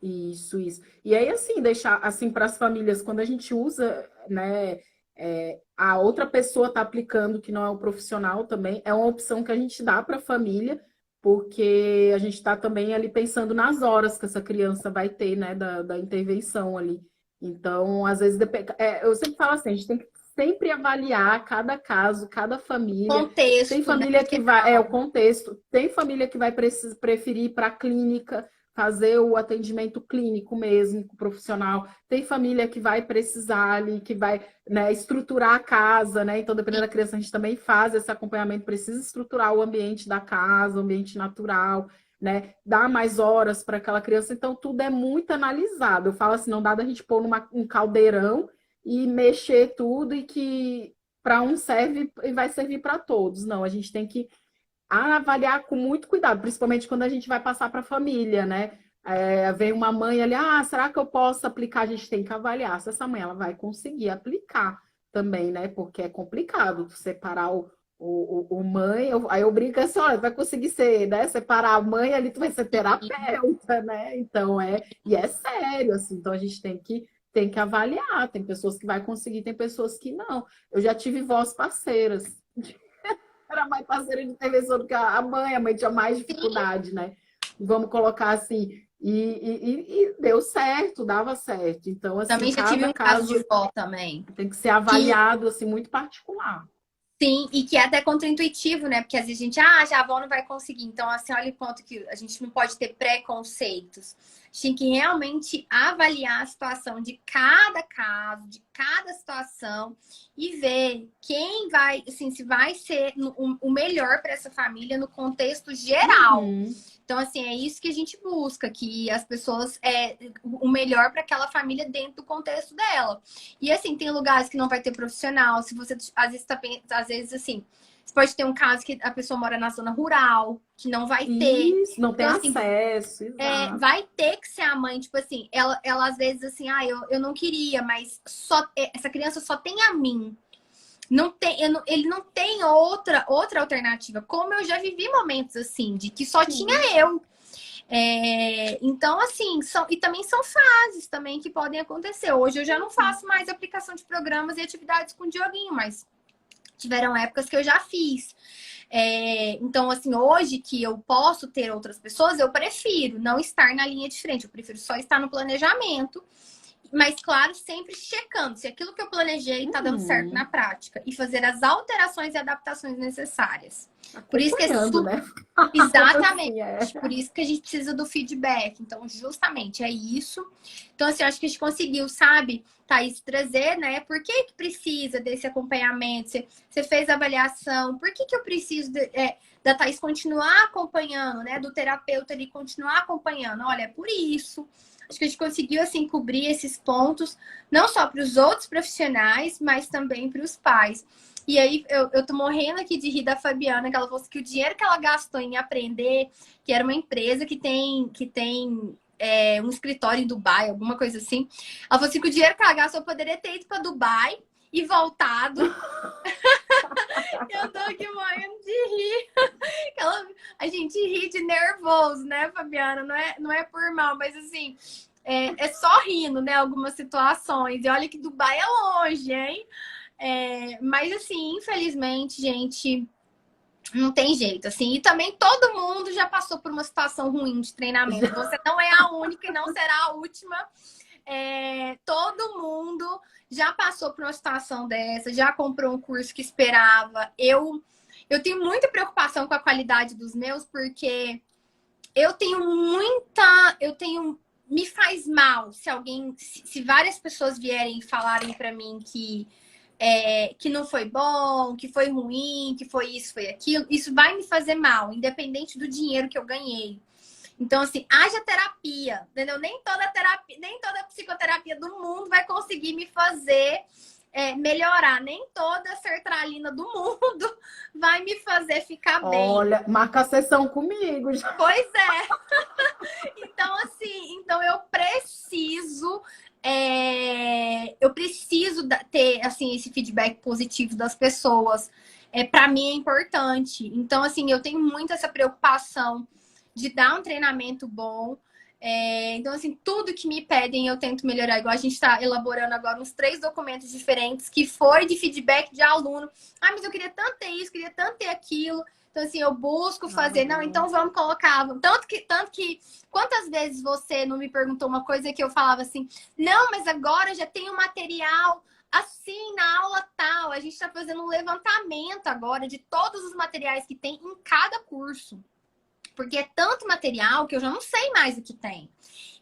Isso. E aí, assim, deixar assim para as famílias, quando a gente usa, né, a outra pessoa está aplicando que não é o profissional também, é uma opção que a gente dá para a família, porque a gente está também ali pensando nas horas que essa criança vai ter, né, da intervenção ali. Então, às vezes, eu sempre falo assim, a gente tem que sempre avaliar cada caso, cada família. Tem Contexto, né? família que vai, o contexto, tem família que vai preferir ir para a clínica, fazer o atendimento clínico mesmo, com o profissional. Tem família que vai precisar ali, que vai, né, estruturar a casa, né? Então, dependendo da criança, a gente também faz esse acompanhamento, precisa estruturar o ambiente da casa, o ambiente natural, né? Dar mais horas para aquela criança. Então, tudo é muito analisado. Eu falo assim, não dá da gente pôr um caldeirão e mexer tudo e que para um serve e vai servir para todos. Não, a gente tem que avaliar com muito cuidado, principalmente quando a gente vai passar para a família, né? Vem uma mãe ali, será que eu posso aplicar? A gente tem que avaliar se essa mãe ela vai conseguir aplicar também, né? Porque é complicado separar o mãe, aí eu brinco assim, olha, vai conseguir ser, né? Separar a mãe ali, tu vai ser terapeuta, né? Então e é sério, assim, então a gente tem que avaliar, tem pessoas que vai conseguir, tem pessoas que não. Eu já tive vós parceiras, era mais parceira de intervenção do que a mãe tinha mais Sim, dificuldade, né? Vamos colocar assim, e deu certo, dava certo. Então, assim, também já tive cada um caso de caso vó também. tem que ser Que avaliado assim, muito particular. sim, e que é até contraintuitivo, né? Porque às vezes a gente, já a avó não vai conseguir. Então, assim, olha o ponto que a gente não pode ter preconceitos. A gente tem que realmente avaliar a situação de cada caso, de cada situação e ver quem vai, assim, se vai ser o melhor para essa família no contexto geral. Uhum. Então, assim, é isso que a gente busca, que as pessoas o melhor para aquela família dentro do contexto dela. E assim, tem lugares que não vai ter profissional. Se você às vezes às vezes assim, você pode ter um caso que a pessoa mora na zona rural, que não vai ter. Isso, não tem Então, assim, acesso, exato. vai ter que ser a mãe, tipo assim, ela às vezes assim, eu não queria, mas essa criança só tem a mim. Não tem, ele não tem outra alternativa. Como eu já vivi momentos assim, de que só tinha Sim. eu. Então, assim, e também são fases também que podem acontecer. Hoje eu já não faço mais aplicação de programas e atividades com o Dioguinho, mas tiveram épocas que eu já fiz. Então, assim, hoje que eu posso ter outras pessoas, eu prefiro não estar na linha de frente, eu prefiro só estar no planejamento. Mas, claro, sempre checando se aquilo que eu planejei está dando certo na Uhum. prática e fazer as alterações e adaptações necessárias. Por isso que é Acompanhando, né? exatamente. Assim, Por isso que a gente precisa do feedback. Então, justamente é isso. Então, assim, eu acho que a gente conseguiu, sabe, Thaís, trazer, né? Por que precisa desse acompanhamento? Você fez a avaliação, por que eu preciso da Thaís continuar acompanhando, né? Do terapeuta ali continuar acompanhando. Olha, é por isso. Acho que a gente conseguiu, assim, cobrir esses pontos, não só para os outros profissionais, mas também para os pais. E aí, eu tô morrendo aqui de rir da Fabiana, que ela falou assim, que o dinheiro que ela gastou em aprender, que era uma empresa que tem um escritório em Dubai, alguma coisa assim. Ela falou assim, que o dinheiro que ela gastou, eu poderia ter ido para Dubai e voltado. Eu tô aqui morrendo de rir. A gente ri de nervoso, né, Fabiana? Não é por mal, mas assim, é só rindo, né? Algumas situações. E olha que Dubai é longe, hein? Mas assim, infelizmente, gente, não tem jeito, assim. E também todo mundo já passou por uma situação ruim de treinamento. Você não é a única e não será a última. Todo mundo já passou por uma situação dessa, já comprou um curso que esperava. Eu tenho muita preocupação com a qualidade dos meus, porque me faz mal se várias pessoas vierem falarem para mim que não foi bom, que foi ruim, que foi isso, foi aquilo. Isso vai me fazer mal, independente do dinheiro que eu ganhei. Então, assim, haja terapia, entendeu? Nem toda terapia, nem toda psicoterapia do mundo vai conseguir me fazer melhorar. Nem toda sertralina do mundo vai me fazer ficar bem. Olha, marca a sessão comigo. Já. Pois é. Então, assim, eu preciso ter, assim, esse feedback positivo das pessoas. Para mim é importante. Então, assim, eu tenho muito essa preocupação de dar um treinamento bom. Então, assim, tudo que me pedem eu tento melhorar. Igual a gente está elaborando agora uns 3 documentos diferentes que foi de feedback de aluno. Ah, mas eu queria tanto ter isso, queria tanto ter aquilo. Então, assim, eu busco fazer. Não, então vamos colocar. Tanto que quantas vezes você não me perguntou uma coisa que eu falava assim, não, mas agora já tem um material assim, na aula tal. A gente está fazendo um levantamento agora de todos os materiais que tem em cada curso. Porque é tanto material que eu já não sei mais o que tem.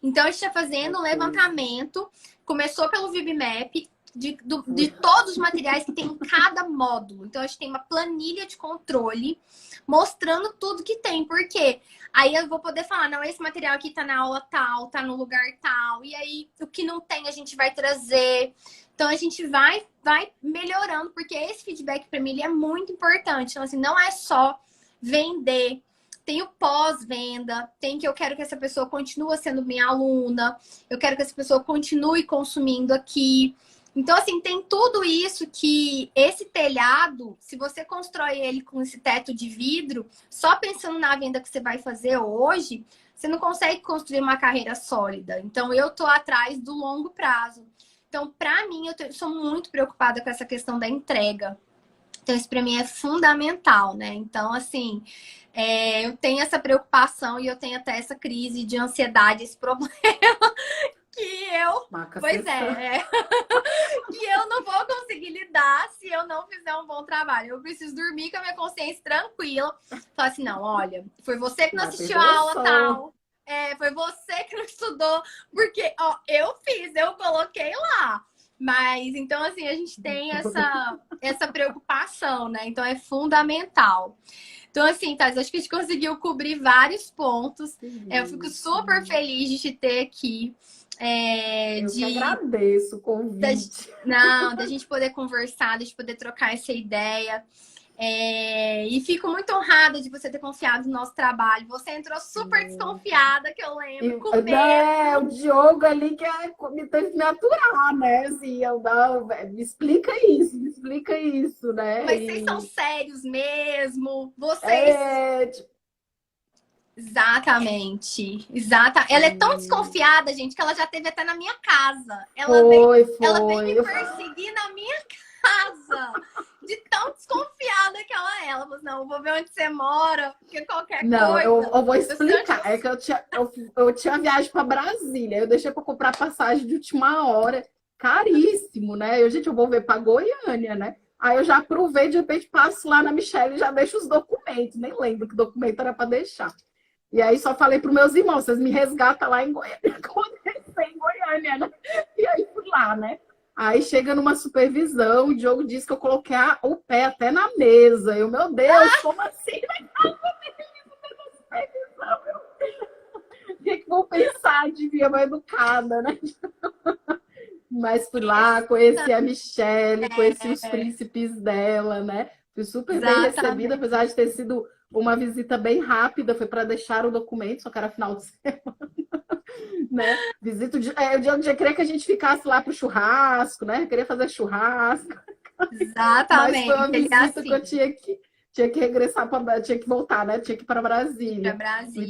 Então, a gente está fazendo um levantamento. Começou pelo VibMap de todos os materiais que tem em cada módulo. Então, a gente tem uma planilha de controle mostrando tudo que tem. Por quê? Aí eu vou poder falar, não, esse material aqui tá na aula tal, tá no lugar tal. E aí, o que não tem, a gente vai trazer. Então, a gente vai melhorando, porque esse feedback para mim ele é muito importante. Então, assim, não é só vender. Tem o pós-venda, tem que eu quero que essa pessoa continue sendo minha aluna, eu quero que essa pessoa continue consumindo aqui. Então, assim, tem tudo isso que esse telhado, se você constrói ele com esse teto de vidro, só pensando na venda que você vai fazer hoje, você não consegue construir uma carreira sólida. Então, eu tô atrás do longo prazo. Então, para mim, eu sou muito preocupada com essa questão da entrega. Então, isso para mim é fundamental, né? Então, assim, eu tenho essa preocupação e eu tenho até essa crise de ansiedade, esse problema que eu... Pois é. Que eu não vou conseguir lidar se eu não fizer um bom trabalho. Eu preciso dormir com a minha consciência tranquila. Falar assim, não, olha, foi você que não assistiu a aula tal. Foi você que não estudou. Porque, ó, eu coloquei lá. Mas, então, assim, a gente tem essa preocupação, né? Então, é fundamental. Então, assim, Thais, acho que a gente conseguiu cobrir vários pontos. Eu fico super feliz de te ter aqui. Que agradeço o convite. Da gente poder conversar, da gente poder trocar essa ideia. E fico muito honrada de você ter confiado no nosso trabalho. Você entrou super desconfiada, que eu lembro, com medo. O Diogo ali que me teve que me aturar, né? Assim, me explica isso, né? Mas vocês são sérios mesmo. Vocês... Exatamente. Ela é tão desconfiada, gente, que ela já teve até na minha casa. Ela veio me perseguir na minha casa. De tão desconfiada que ela é. Ela falou, não, eu vou ver onde você mora, porque qualquer coisa... Não, eu vou explicar. É que eu tinha viagem para Brasília. Eu deixei para comprar passagem de última hora. Caríssimo, né? Eu vou ver para Goiânia, né? Aí eu já aprovei, de repente passo lá na Michelle e já deixo os documentos. Nem lembro que documento era para deixar. E aí só falei para meus irmãos, vocês me resgatam lá em Goiânia. Quando eu em Goiânia, né? E aí fui lá, né? Aí chega numa supervisão, o Diogo diz que eu coloquei o pé até na mesa. Eu, meu Deus, como assim? O que que vão pensar de mim, mais educada, né? Mas fui lá, conheci a Michelle, conheci os príncipes dela, né? Fui super bem recebida, Exatamente. apesar de ter sido uma visita bem rápida, foi para deixar o documento, só que era final de semana, né? Visita o Diogo já queria que a gente ficasse lá pro churrasco, né? Queria fazer churrasco, mas foi Exatamente. uma Ele é visita que eu assim, tinha que regressar para, tinha que voltar, né? Tinha que ir para ir para Brasília.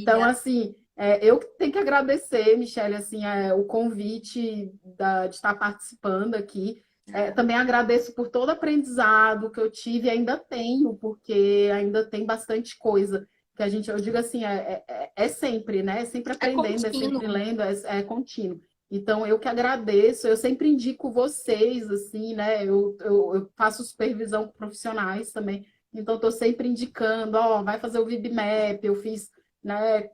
Então, Brasília. assim, eu que tenho que agradecer, Michelle, assim, o convite de estar participando aqui. Também agradeço por todo o aprendizado que eu tive e ainda tenho, porque ainda tem bastante coisa que a gente, eu digo assim, é sempre, né? É sempre É aprendendo, é sempre contínuo. lendo, é contínuo. Então, eu que agradeço, eu sempre indico vocês, assim, né? Eu faço supervisão com profissionais também, então estou sempre indicando, ó, vai fazer o VibMap, eu fiz, né,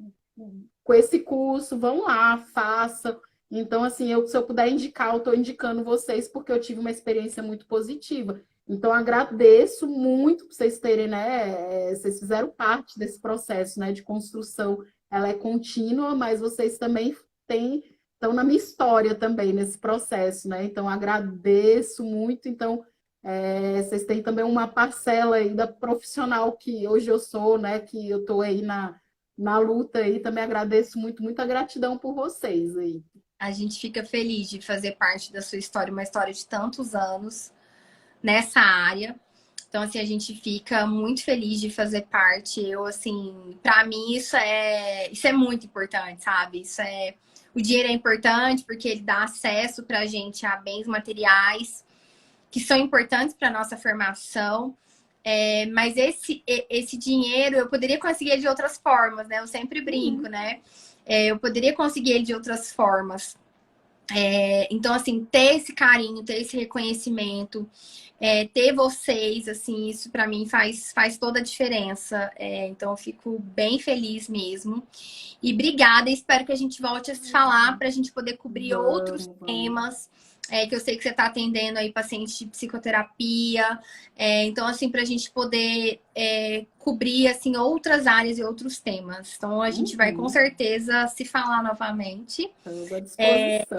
com esse curso, vão lá, façam. Então, assim, se eu puder indicar, eu estou indicando vocês, porque eu tive uma experiência muito positiva. Então, agradeço muito por vocês terem, né? Vocês fizeram parte desse processo, né, de construção. Ela é contínua, mas vocês também têm estão na minha história também nesse processo, né? Então agradeço muito. Então vocês têm também uma parcela aí da profissional que hoje eu sou, né? Que eu estou aí na luta aí. Também agradeço muito, muita gratidão por vocês aí. A gente fica feliz de fazer parte da sua história, uma história de tantos anos nessa área. Então, assim, a gente fica muito feliz de fazer parte. Eu, assim, para mim isso é muito importante, sabe? O dinheiro é importante porque ele dá acesso para a gente a bens materiais que são importantes para nossa formação. Mas esse dinheiro eu poderia conseguir de outras formas, né? Eu sempre brinco, né? Eu poderia conseguir ele de outras formas. Então, assim, ter esse carinho, ter esse reconhecimento, ter vocês, assim, isso para mim faz toda a diferença. Então, eu fico bem feliz mesmo. E obrigada, espero que a gente volte a se falar para a gente poder cobrir outros Vamos, vamos. temas. Que eu sei que você está atendendo aí pacientes de psicoterapia. Então, assim, para a gente poder cobrir assim, outras áreas e outros temas. Então, a gente vai com certeza se falar novamente. Estamos à disposição.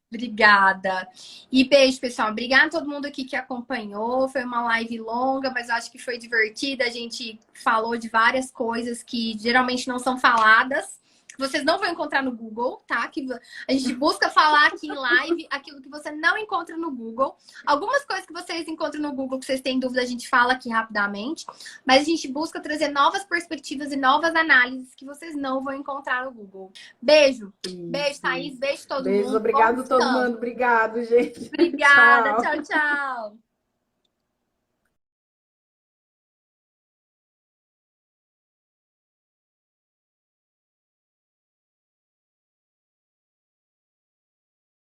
Obrigada. E beijo, pessoal. Obrigada a todo mundo aqui que acompanhou. Foi uma live longa, mas eu acho que foi divertida. A gente falou de várias coisas que geralmente não são faladas. Vocês não vão encontrar no Google, tá? Que a gente busca falar aqui em live aquilo que você não encontra no Google. Algumas coisas que vocês encontram no Google que vocês têm dúvida, a gente fala aqui rapidamente. Mas a gente busca trazer novas perspectivas e novas análises que vocês não vão encontrar no Google. Beijo. Beijo, Thaís. Beijo todo Beijos, mundo. Bom obrigado a todo descanso. mundo. Obrigado, gente. Obrigada. Tchau. Tchau, tchau.